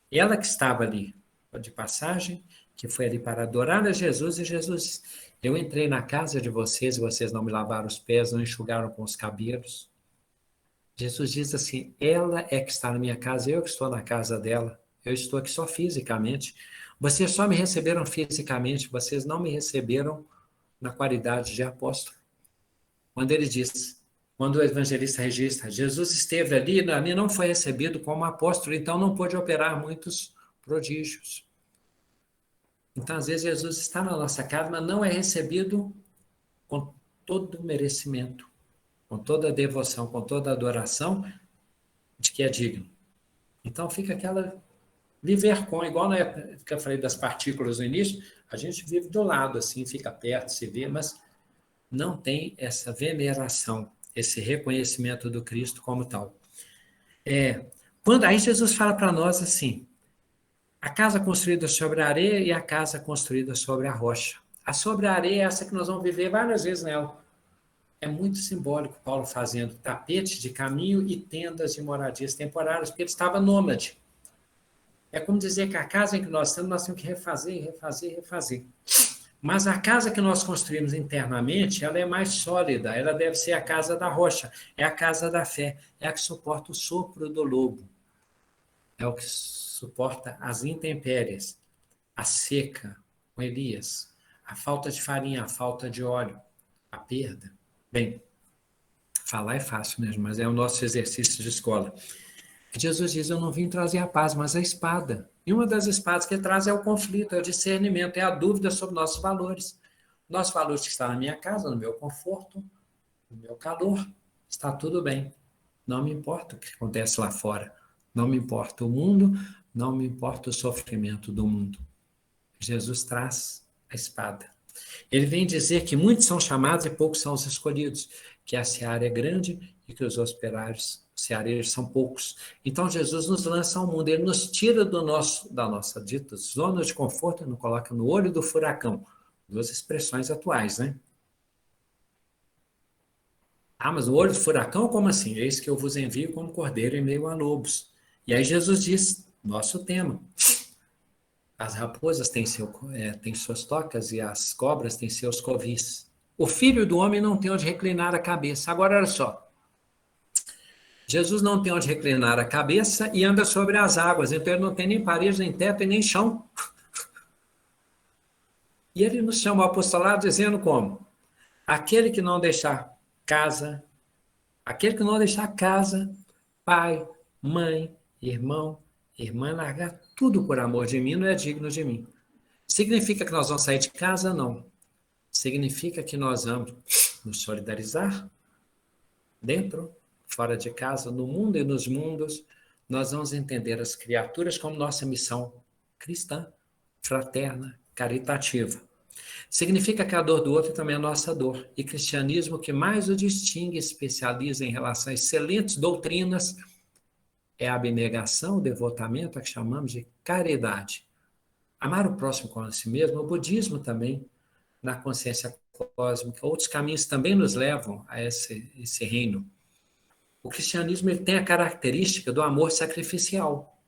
Ela que estava ali, de passagem, que foi ali para adorar a Jesus, e Jesus, eu entrei na casa de vocês, e vocês não me lavaram os pés, não enxugaram com os cabelos. Jesus diz assim, ela é que está na minha casa, eu que estou na casa dela, eu estou aqui só fisicamente. Vocês só me receberam fisicamente, vocês não me receberam na qualidade de apóstolo. Quando ele diz, quando o evangelista registra, Jesus esteve ali não foi recebido como apóstolo, então não pôde operar muitos prodígios. Então, às vezes, Jesus está na nossa casa, mas não é recebido com todo o merecimento, com toda a devoção, com toda a adoração de que é digno. Então, fica aquela viver com, igual na época que eu falei das partículas no início, a gente vive do lado, assim, fica perto, se vê, mas não tem essa veneração, esse reconhecimento do Cristo como tal. Quando aí Jesus fala para nós assim, a casa construída sobre a areia e a casa construída sobre a rocha. A sobre a areia é essa que nós vamos viver várias vezes nela. É muito simbólico Paulo fazendo tapete de caminho e tendas de moradias temporárias, porque ele estava nômade. É como dizer que a casa em que nós temos que refazer, refazer, refazer. Mas a casa que nós construímos internamente, ela é mais sólida, ela deve ser a casa da rocha, é a casa da fé, é a que suporta o sopro do lobo, é o que suporta as intempéries, a seca, com Elias, a falta de farinha, a falta de óleo, a perda. Bem, falar é fácil mesmo, mas é o nosso exercício de escola. Jesus diz, eu não vim trazer a paz, mas a espada. E uma das espadas que ele traz é o conflito, é o discernimento, é a dúvida sobre nossos valores. Nossos valores que estão na minha casa, no meu conforto, no meu calor, está tudo bem. Não me importa o que acontece lá fora. Não me importa o mundo, não me importa o sofrimento do mundo. Jesus traz a espada. Ele vem dizer que muitos são chamados e poucos são os escolhidos, que a seara é grande e que os operários ceareiros são poucos. Então Jesus nos lança ao mundo, ele nos tira da nossa dita zona de conforto e nos coloca no olho do furacão. Duas expressões atuais, né? Ah, mas o olho do furacão, como assim? Eis que eu vos envio como cordeiro em meio a lobos. E aí Jesus diz, nosso tema, as raposas têm suas tocas e as cobras têm seus covis. O filho do homem não tem onde reclinar a cabeça. Agora, olha só. Jesus não tem onde reclinar a cabeça e anda sobre as águas. Então, ele não tem nem parede, nem teto e nem chão. E ele nos chama ao apostolado dizendo como? Aquele que não deixar casa, aquele que não deixar casa, pai, mãe, irmão, irmã, largar tudo por amor de mim, não é digno de mim. Significa que nós vamos sair de casa? Não. Significa que nós vamos nos solidarizar dentro, fora de casa, no mundo e nos mundos. Nós vamos entender as criaturas como nossa missão cristã, fraterna, caritativa. Significa que a dor do outro também é a nossa dor. E cristianismo que mais o distingue, especializa em relação a excelentes doutrinas, é a abnegação, o devotamento, a que chamamos de caridade. Amar o próximo como a si mesmo, o budismo também, na consciência cósmica, outros caminhos também nos levam a esse reino. O cristianismo ele tem a característica do amor sacrificial,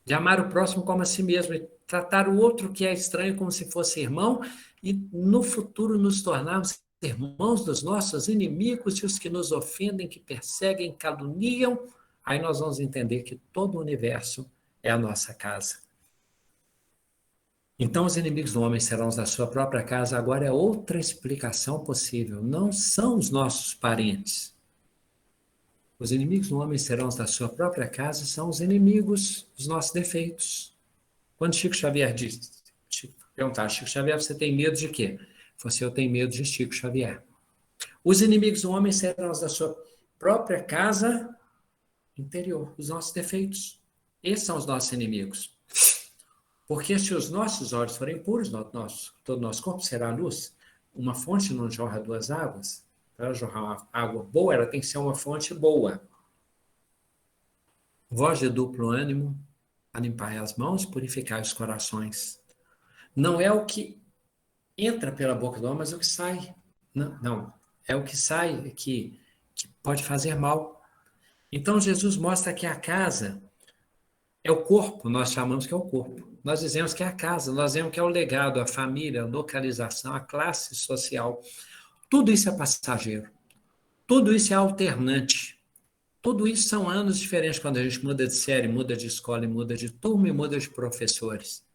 de amar o próximo como a si mesmo, e tratar o outro que é estranho como se fosse irmão, e no futuro nos tornarmos irmãos dos nossos inimigos e os que nos ofendem, que perseguem, caluniam. Aí nós vamos entender que todo o universo é a nossa casa. Então, os inimigos do homem serão os da sua própria casa. Agora é outra explicação possível. Não são os nossos parentes. Os inimigos do homem serão os da sua própria casa, são os inimigos dos nossos defeitos. Quando Chico Xavier diz, perguntar, Chico Xavier, você tem medo de quê? Você, eu tenho medo de Chico Xavier. Os inimigos do homem serão os da sua própria casa interior, os nossos defeitos. Esses são os nossos inimigos. Porque se os nossos olhos forem puros, todo o nosso corpo será luz. Uma fonte não jorra duas águas. Para ela jorrar uma água boa, ela tem que ser uma fonte boa. Voz de duplo ânimo, limpar as mãos, purificar os corações. Não é o que entra pela boca do homem, mas o que sai. Não. É o que sai que pode fazer mal. Então Jesus mostra que a casa é o corpo, nós chamamos que é o corpo. Nós dizemos que é a casa, nós dizemos que é o legado, a família, a localização, a classe social. Tudo isso é passageiro. Tudo isso é alternante. Tudo isso são anos diferentes quando a gente muda de série, muda de escola, muda de turma e muda de professores.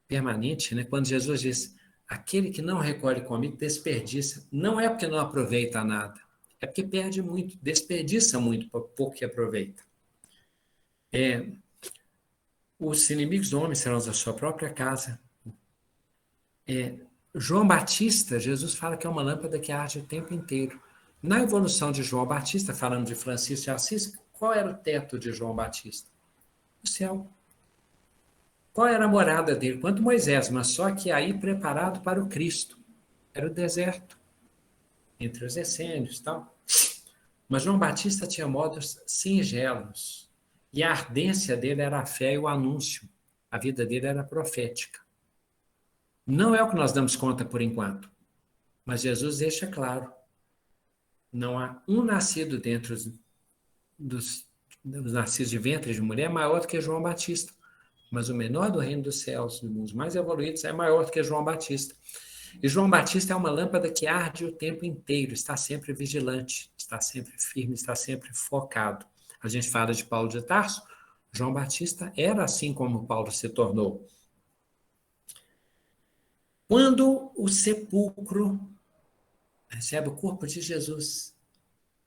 Permanente, né? Quando Jesus diz, aquele que não recolhe comigo desperdiça, não é porque não aproveita nada, é porque perde muito, desperdiça muito, pouco que aproveita. Os inimigos do homem serão os da sua própria casa. João Batista, Jesus fala que é uma lâmpada que arde o tempo inteiro. Na evolução de João Batista, falando de Francisco de Assis, qual era o teto de João Batista? O céu. Qual era a morada dele? Quanto Moisés, mas só que aí preparado para o Cristo. Era o deserto, entre os essênios e tal. Mas João Batista tinha modos singelos. E a ardência dele era a fé e o anúncio. A vida dele era profética. Não é o que nós damos conta por enquanto. Mas Jesus deixa claro. Não há um nascido dentro dos nascidos de ventre de mulher maior do que João Batista. Mas o menor do reino dos céus, dos mundos mais evoluídos, é maior do que João Batista. E João Batista é uma lâmpada que arde o tempo inteiro, está sempre vigilante, está sempre firme, está sempre focado. A gente fala de Paulo de Tarso, João Batista era assim como Paulo se tornou. Quando o sepulcro recebe o corpo de Jesus,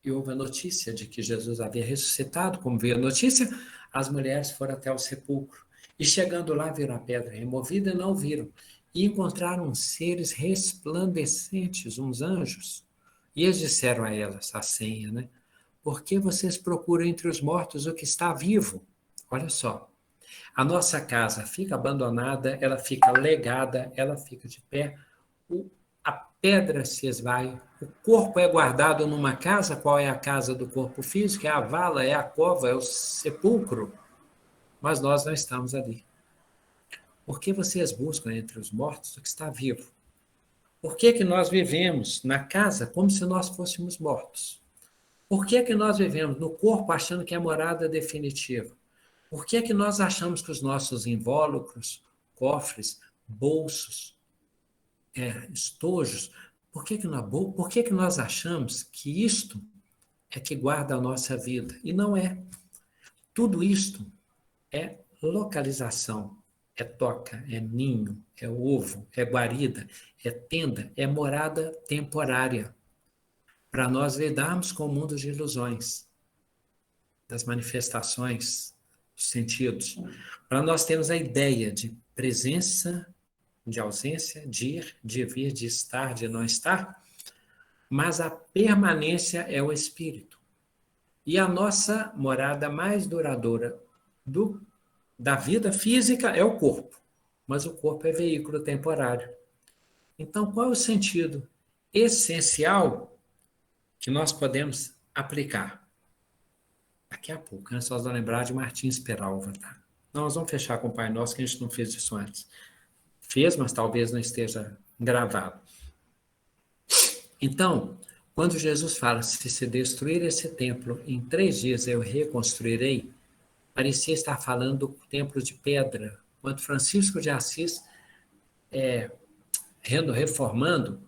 e houve a notícia de que Jesus havia ressuscitado. Como veio a notícia, as mulheres foram até o sepulcro. E chegando lá, viram a pedra removida e não viram. E encontraram seres resplandecentes, uns anjos. E eles disseram a elas, a senha, né? Por que vocês procuram entre os mortos o que está vivo? Olha só, a nossa casa fica abandonada, ela fica legada, ela fica de pé, a pedra se esvai, o corpo é guardado numa casa. Qual é a casa do corpo físico? É a vala, é a cova, é o sepulcro, mas nós não estamos ali. Por que vocês buscam entre os mortos o que está vivo? Por que nós vivemos na casa como se nós fôssemos mortos? Por que nós vivemos no corpo achando que é morada definitiva? Por que nós achamos que os nossos invólucros, cofres, bolsos, estojos, por que nós achamos que isto é que guarda a nossa vida? E não é. Tudo isto é localização, é toca, é ninho, é ovo, é guarida, é tenda, é morada temporária, para nós lidarmos com o mundo de ilusões, das manifestações, dos sentidos, para nós termos a ideia de presença, de ausência, de ir, de vir, de estar, de não estar, mas a permanência é o espírito. E a nossa morada mais duradoura da vida física é o corpo, mas o corpo é veículo temporário. Então, qual é o sentido essencial que nós podemos aplicar? Daqui a pouco, né? Só lembrar de Martins Peralva, tá? Nós vamos fechar com o Pai Nosso, que a gente não fez isso antes. Fez, mas talvez não esteja gravado. Então, quando Jesus fala, se destruir esse templo, em 3 dias eu reconstruirei, parecia estar falando do templo de pedra. Quando Francisco de Assis, reformando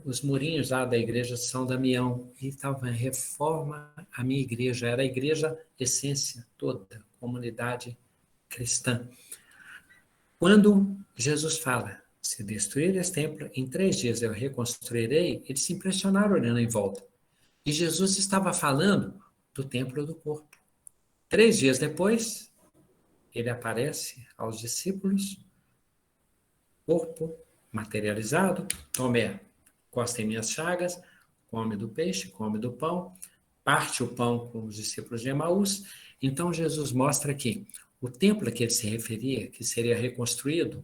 os murinhos lá da igreja de São Damião, e estava reforma a minha igreja, era a igreja essência toda, comunidade cristã. Quando Jesus fala, se destruir esse templo, em 3 dias eu reconstruirei, eles se impressionaram olhando em volta. E Jesus estava falando do templo do corpo. 3 dias depois, ele aparece aos discípulos, corpo materializado, Tomé, encosta em minhas chagas, come do peixe, come do pão, parte o pão com os discípulos de Emaús. Então Jesus mostra que o templo a que ele se referia, que seria reconstruído,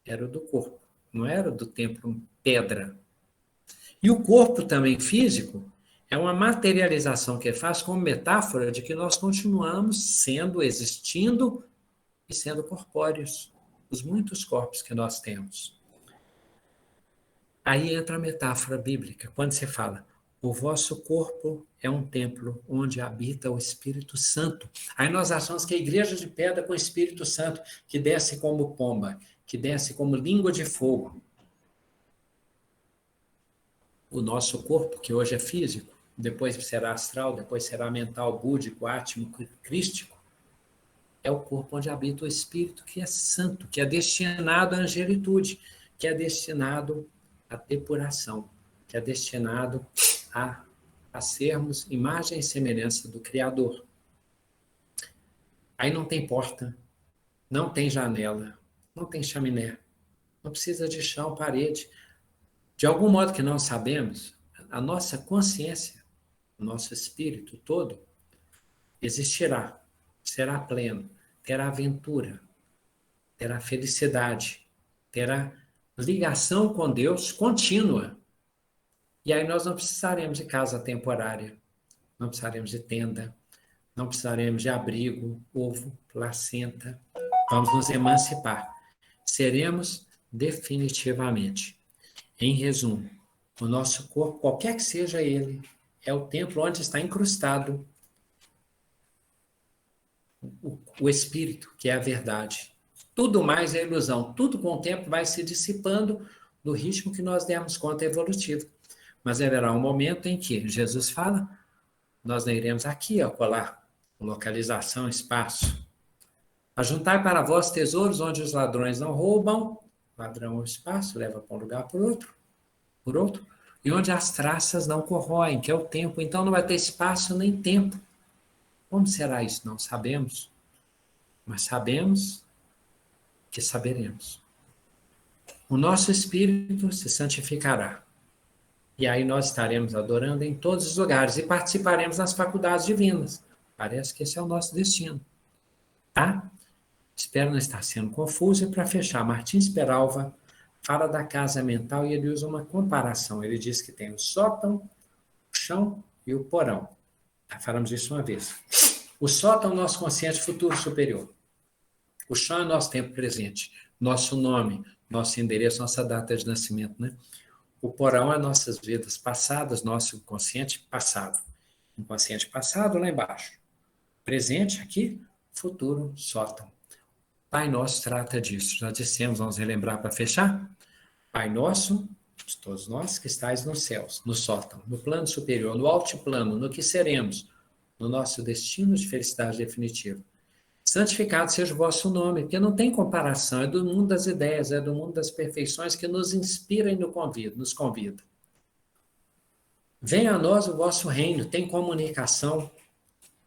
era o do corpo, não era o do templo pedra. E o corpo também físico é uma materialização que ele faz como metáfora de que nós continuamos existindo e sendo corpóreos, os muitos corpos que nós temos. Aí entra a metáfora bíblica, quando você fala, o vosso corpo é um templo onde habita o Espírito Santo. Aí nós achamos que a igreja de pedra com o Espírito Santo, que desce como pomba, que desce como língua de fogo. O nosso corpo, que hoje é físico, depois será astral, depois será mental, búdico, átmico, crístico, é o corpo onde habita o Espírito, que é santo, que é destinado à angelitude, que é destinado à depuração, que é destinado a sermos imagem e semelhança do Criador. Aí não tem porta, não tem janela, não tem chaminé, não precisa de chão, parede. De algum modo que não sabemos, a nossa consciência, o nosso espírito todo, existirá, será pleno, terá aventura, terá felicidade, terá ligação com Deus contínua. E aí nós não precisaremos de casa temporária, não precisaremos de tenda, não precisaremos de abrigo, ovo, placenta. Vamos nos emancipar. Seremos definitivamente. Em resumo, o nosso corpo, qualquer que seja ele, é o templo onde está incrustado o espírito, que é a verdade. Tudo mais é ilusão. Tudo com o tempo vai se dissipando no ritmo que nós demos conta evolutivo. Mas haverá um momento em que Jesus fala, nós não iremos aqui, colar, localização, espaço. Ajuntai para vós tesouros onde os ladrões não roubam, ladrão é o espaço, leva para um lugar por outro, e onde as traças não corroem, que é o tempo. Então não vai ter espaço nem tempo. Como será isso? Não sabemos, mas sabemos que saberemos. O nosso espírito se santificará. E aí nós estaremos adorando em todos os lugares e participaremos nas faculdades divinas. Parece que esse é o nosso destino. Tá? Espero não estar sendo confuso. E para fechar, Martins Peralva fala da casa mental e ele usa uma comparação. Ele diz que tem o sótão, o chão e o porão. Já falamos disso uma vez. O sótão é o nosso consciente futuro superior. O chão é o nosso tempo presente, nosso nome, nosso endereço, nossa data de nascimento, né? O porão é nossas vidas passadas, nosso inconsciente passado. Inconsciente passado lá embaixo. Presente aqui, futuro, sótão. Pai Nosso trata disso. Já dissemos, vamos relembrar para fechar? Pai Nosso, de todos nós que estais nos céus, no sótão, no plano superior, no altiplano, no que seremos, no nosso destino de felicidade definitiva. Santificado seja o vosso nome, porque não tem comparação, é do mundo das ideias, é do mundo das perfeições que nos inspira e nos convida. Venha a nós o vosso reino, tem comunicação.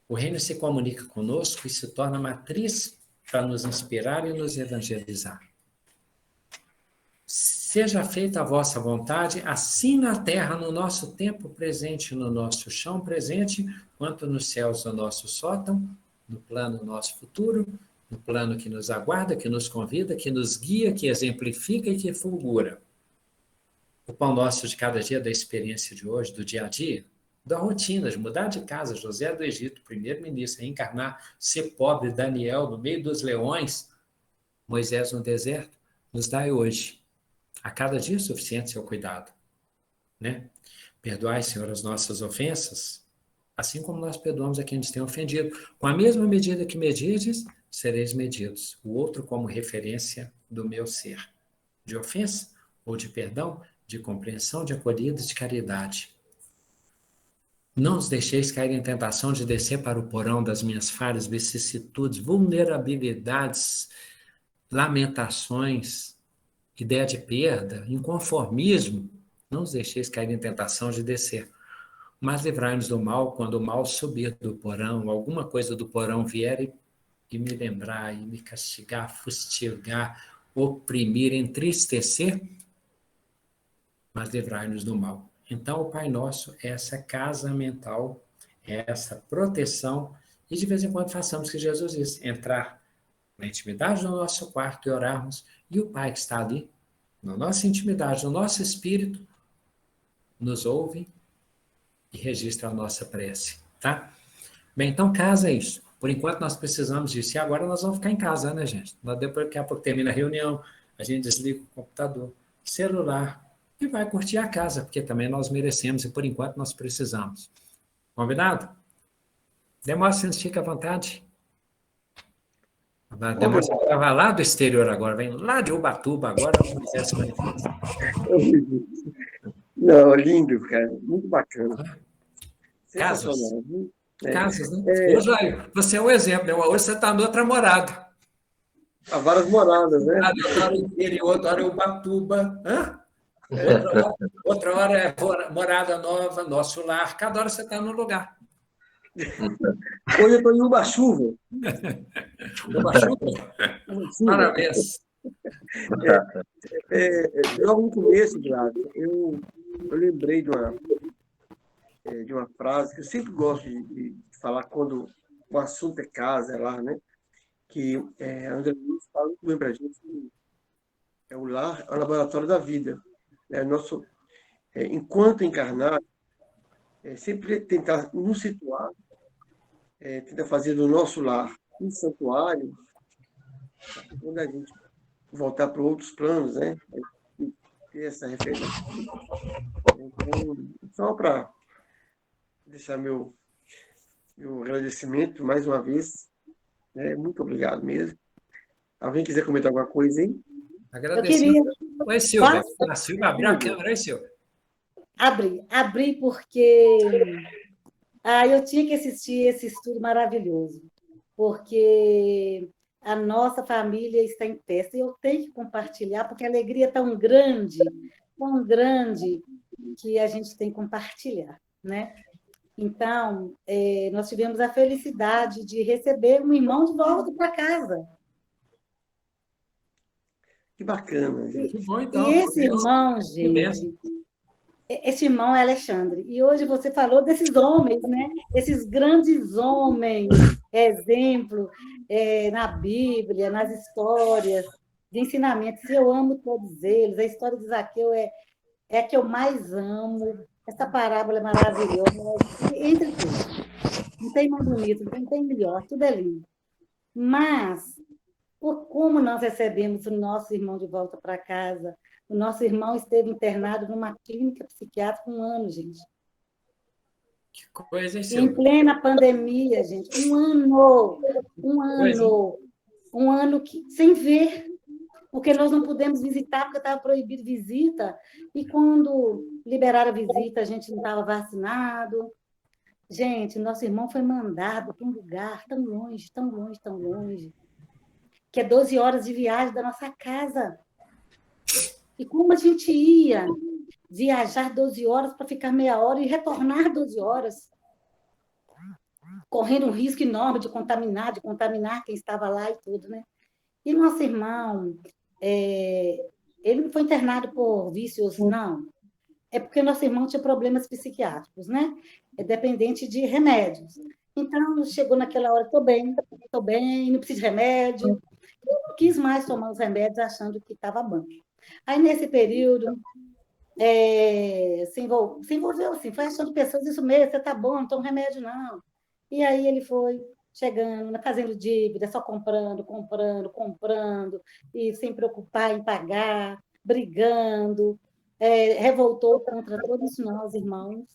O reino se comunica conosco e se torna matriz para nos inspirar e nos evangelizar. Seja feita a vossa vontade, assim na terra, no nosso tempo presente, no nosso chão presente, quanto nos céus, no nosso sótão, no plano nosso futuro, no plano que nos aguarda, que nos convida, que nos guia, que exemplifica e que fulgura. O pão nosso de cada dia da experiência de hoje, do dia a dia, da rotina, de mudar de casa, José do Egito, primeiro-ministro, reencarnar, ser pobre, Daniel no meio dos leões, Moisés no deserto, nos dai hoje. A cada dia é suficiente seu cuidado, né? Perdoai, Senhor, as nossas ofensas, assim como nós perdoamos a quem nos tem ofendido. Com a mesma medida que medides, sereis medidos. O outro como referência do meu ser. De ofensa ou de perdão, de compreensão, de acolhida, de caridade. Não os deixeis cair em tentação de descer para o porão das minhas falhas, vicissitudes, vulnerabilidades, lamentações, ideia de perda, inconformismo. Não os deixeis cair em tentação de descer. Mas livrai-nos do mal quando o mal subir do porão, alguma coisa do porão vier e me lembrar, e me castigar, fustigar, oprimir, entristecer, mas livrai-nos do mal. Então, o Pai Nosso é essa casa mental, é essa proteção, e de vez em quando façamos o que Jesus disse, entrar na intimidade do nosso quarto e orarmos, e o Pai que está ali, na nossa intimidade, no nosso espírito, nos ouve e registra a nossa prece, tá? Bem, então casa é isso. Por enquanto nós precisamos disso. E agora nós vamos ficar em casa, né, gente? Depois, daqui a pouco termina a reunião, a gente desliga o computador, celular, e vai curtir a casa, porque também nós merecemos e por enquanto nós precisamos. Combinado? Demóstenes, fica à vontade. Demóstenes estava lá do exterior agora, vem lá de Ubatuba agora, o Moisés se manifesta. Não, lindo, cara. Muito bacana. Casas. Sensacional. Casas, né? Hoje, você é um exemplo, né? Hoje você está em outra morada. Há várias moradas, né? Eu estou no interior, outra hora é Ubatuba. Outra hora é morada nova, nosso lar. Cada hora você está num lugar. Hoje eu estou em Uba-chuva. Uba-chuva? Parabéns. Logo no começo, Gládio, eu lembrei de uma frase que eu sempre gosto de falar quando o assunto é casa, é lá, né? Que André Luiz fala muito bem para a gente que o lar é o laboratório da vida. Enquanto encarnado, sempre tentar nos situar, tentar fazer do nosso lar um santuário, quando a gente voltar para outros planos, né? Ter essa referência. Então, só para deixar meu agradecimento mais uma vez. Muito obrigado mesmo. Alguém quiser comentar alguma coisa, hein? Agradeço. Oi, Silvia. A Silvia abriu a câmera, hein, Silvia? Abri porque eu tinha que assistir esse estudo maravilhoso, porque a nossa família está em festa e eu tenho que compartilhar, porque a alegria é tão grande, que a gente tem que compartilhar, né? Então, nós tivemos a felicidade de receber um irmão de volta para casa. Que bacana, gente. Que bom, E então. esse irmão, Que bênção. gente, esse irmão é Alexandre. E hoje você falou desses homens, né? Esses grandes homens, exemplo na Bíblia, nas histórias de ensinamentos. Eu amo todos eles. A história de Zaqueu é a que eu mais amo. Essa parábola é maravilhosa. Entre tudo. Não tem mais bonito, não tem melhor, tudo é lindo. Mas, por como nós recebemos o nosso irmão de volta para casa, o nosso irmão esteve internado numa clínica psiquiátrica 1 ano, gente. Que coisa, hein, Em Silvia? plena pandemia, gente. 1 ano. Um ano sem ver, porque nós não pudemos visitar, porque estava proibido visita. E quando liberaram a visita, a gente não estava vacinado. Gente, nosso irmão foi mandado para um lugar tão longe, tão longe, tão longe, que é 12 horas de viagem da nossa casa. E como a gente ia viajar 12 horas para ficar meia hora e retornar 12 horas, correndo um risco enorme de contaminar quem estava lá e tudo, né? E nosso irmão, ele não foi internado por vícios, não. É porque nosso irmão tinha problemas psiquiátricos, né? É dependente de remédios. Então, chegou naquela hora, estou bem, não preciso de remédio. Eu não quis mais tomar os remédios achando que estava bom. Aí, nesse período, se envolveu assim, foi achando pessoas, isso mesmo, você está bom, não toma remédio, não. E aí ele foi chegando, fazendo dívida, só comprando, e sem preocupar em pagar, brigando, revoltou contra todos nós, irmãos,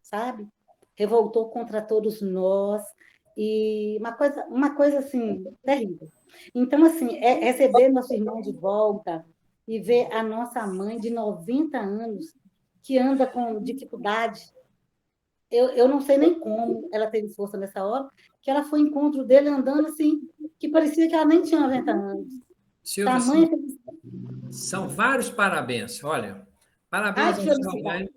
sabe? Revoltou contra todos nós, e uma coisa assim, terrível. Então, assim, receber nosso irmão de volta e ver a nossa mãe de 90 anos que anda com dificuldade. Eu não sei nem como ela teve força nessa hora, que ela foi ao encontro dele andando assim, que parecia que ela nem tinha 90 anos. Silvia, Tamanha são vários parabéns. Olha, Ai, parabéns que à sua felicidade. mãe,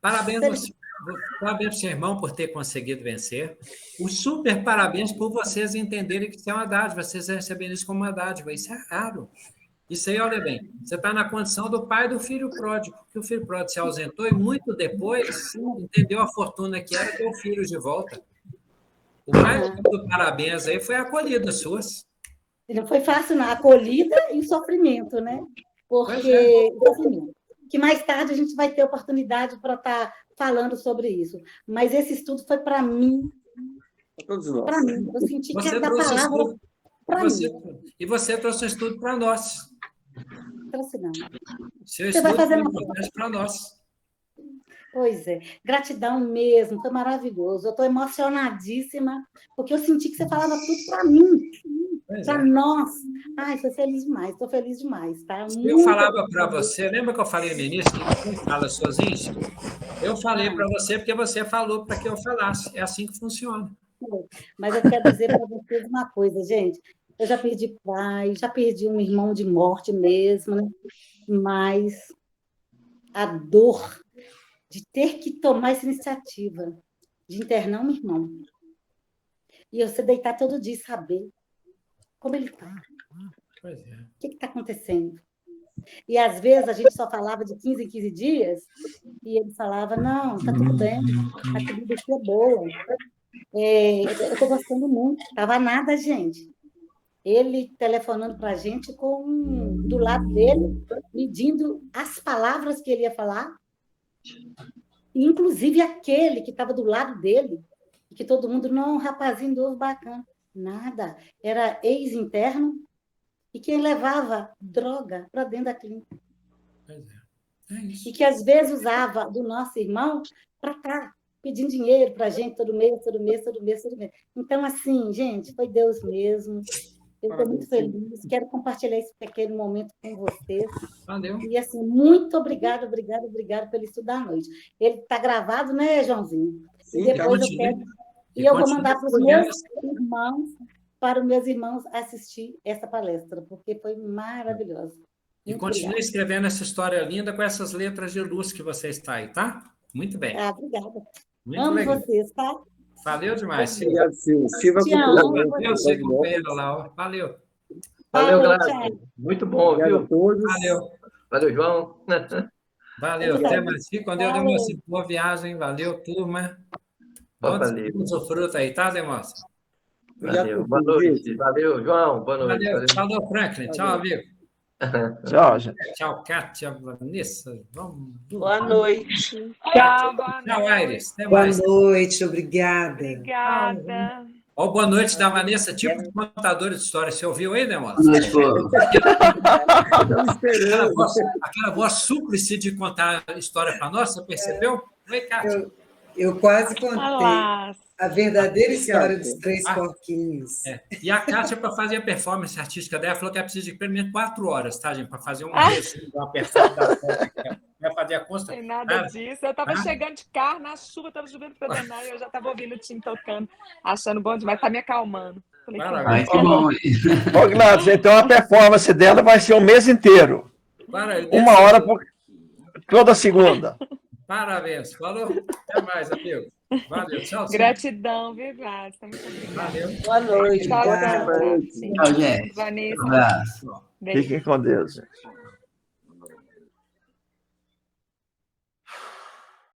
parabéns ao seu irmão por ter conseguido vencer. Os super parabéns por vocês entenderem que isso é uma dádiva, vocês receberem isso como uma dádiva. Isso é raro. Isso aí, olha bem, você está na condição do pai do filho pródigo, que o filho pródigo se ausentou e muito depois entendeu a fortuna que era ter o filho de volta. O mais do parabéns aí foi a acolhida suas. Não foi fácil, não. Acolhida e sofrimento, né? Porque que mais tarde a gente vai ter oportunidade para estar falando sobre isso. Mas esse estudo foi para mim. Para todos nós. Para mim. Eu senti cada palavra para mim. E você trouxe um estudo para nós. Trouxe não. Seu estudo foi importante para nós. Pois é. Gratidão mesmo. Foi maravilhoso. Eu estou emocionadíssima, porque eu senti que você falava tudo para mim. Para nós. Ai, estou feliz demais. Estou feliz demais. Tá? Eu falava para você, lembra que eu falei no início, que quem fala sozinho? Eu falei para você porque você falou para que eu falasse. É assim que funciona. Mas eu quero dizer para vocês uma coisa, gente. Eu já perdi pai, já perdi um irmão de morte mesmo, né? Mas a dor de ter que tomar essa iniciativa de internar um irmão e você deitar todo dia e saber como ele está. Pois é. O que está acontecendo? E, às vezes, a gente só falava de 15 em 15 dias e ele falava, não, está tudo bem, a comida aqui é boa. Eu estou gostando muito. Estava nada, gente. Ele telefonando para a gente do lado dele, medindo as palavras que ele ia falar, e, inclusive aquele que estava do lado dele, e que todo mundo, não, rapazinho novo, bacana. Nada. Era ex-interno e quem levava droga para dentro da clínica. Pois é. É isso. E que, às vezes, usava do nosso irmão para estar pedindo dinheiro para a gente todo mês. Então, assim, gente, foi Deus mesmo. Eu estou muito feliz. Quero compartilhar esse pequeno momento com vocês. Valeu. E, assim, muito obrigada pelo estudo da noite. Ele está gravado, né, Joãozinho? Sim, e depois eu quero... E eu vou mandar para os meus irmãos assistir essa palestra, porque foi maravilhosa. E Muito continue obrigada. escrevendo essa história linda com essas letras de luz que você está aí, tá? Muito bem. Obrigada. Muito Amo legal. vocês, tá? Valeu demais, Silvia. Obrigado, Silvio. Silvia Te amo. Valeu, você companheiro lá, ó. Valeu. Valeu, Falou, Gladys. Muito bom, Obrigado a viu? todos. Valeu. Valeu, João. Valeu. Até mais. Fique com Deus, Valeu. Demócio. Boa viagem. Valeu, turma. Valeu. Bom desfruta aí, tá, Demócio? Obrigado Valeu. por Boa tudo, noite. gente. Valeu, João. Boa noite. Valeu. Valeu. Falou, Franklin. Tchau, amigo. Tchau, gente. Tchau, Kátia, Vanessa. Vamos. Boa noite. Tchau, boa Tchau, noite. Aires. Até Boa mais. noite, obrigada. Obrigada. Ó, boa noite da Vanessa, tipo de contadora de história. Você ouviu aí, Demócio? Estamos esperando. Aquela voz súplice de contar a história para nós, você percebeu? Oi, Kátia. Eu quase contei Olá. a verdadeira história dos três porquinhos. É. E a Kátia, para fazer a performance artística dela, falou que ela precisa de pelo menos 4 horas, tá, gente? Para fazer um resumo da performance da foto. Vai fazer a consta. Não tem nada disso. Eu estava Ah. chegando de carro na chuva, estava chovendo para danar, e eu já estava ouvindo o time tocando, achando bom demais, tá me acalmando. Falei, Parabéns. que bom. Ô, Gladys, então a performance dela vai ser o mês inteiro. Parabéns. 1 hora por toda segunda. Parabéns. Falou. Até mais, amigo. Valeu. Tchau. Gratidão, viu, Gladys? Tá muito obrigada. Valeu. Boa noite. Tchau, Obrigada. tchau. Tchau, gente. Vanessa. Abraço. Beijo. Fiquem com Deus.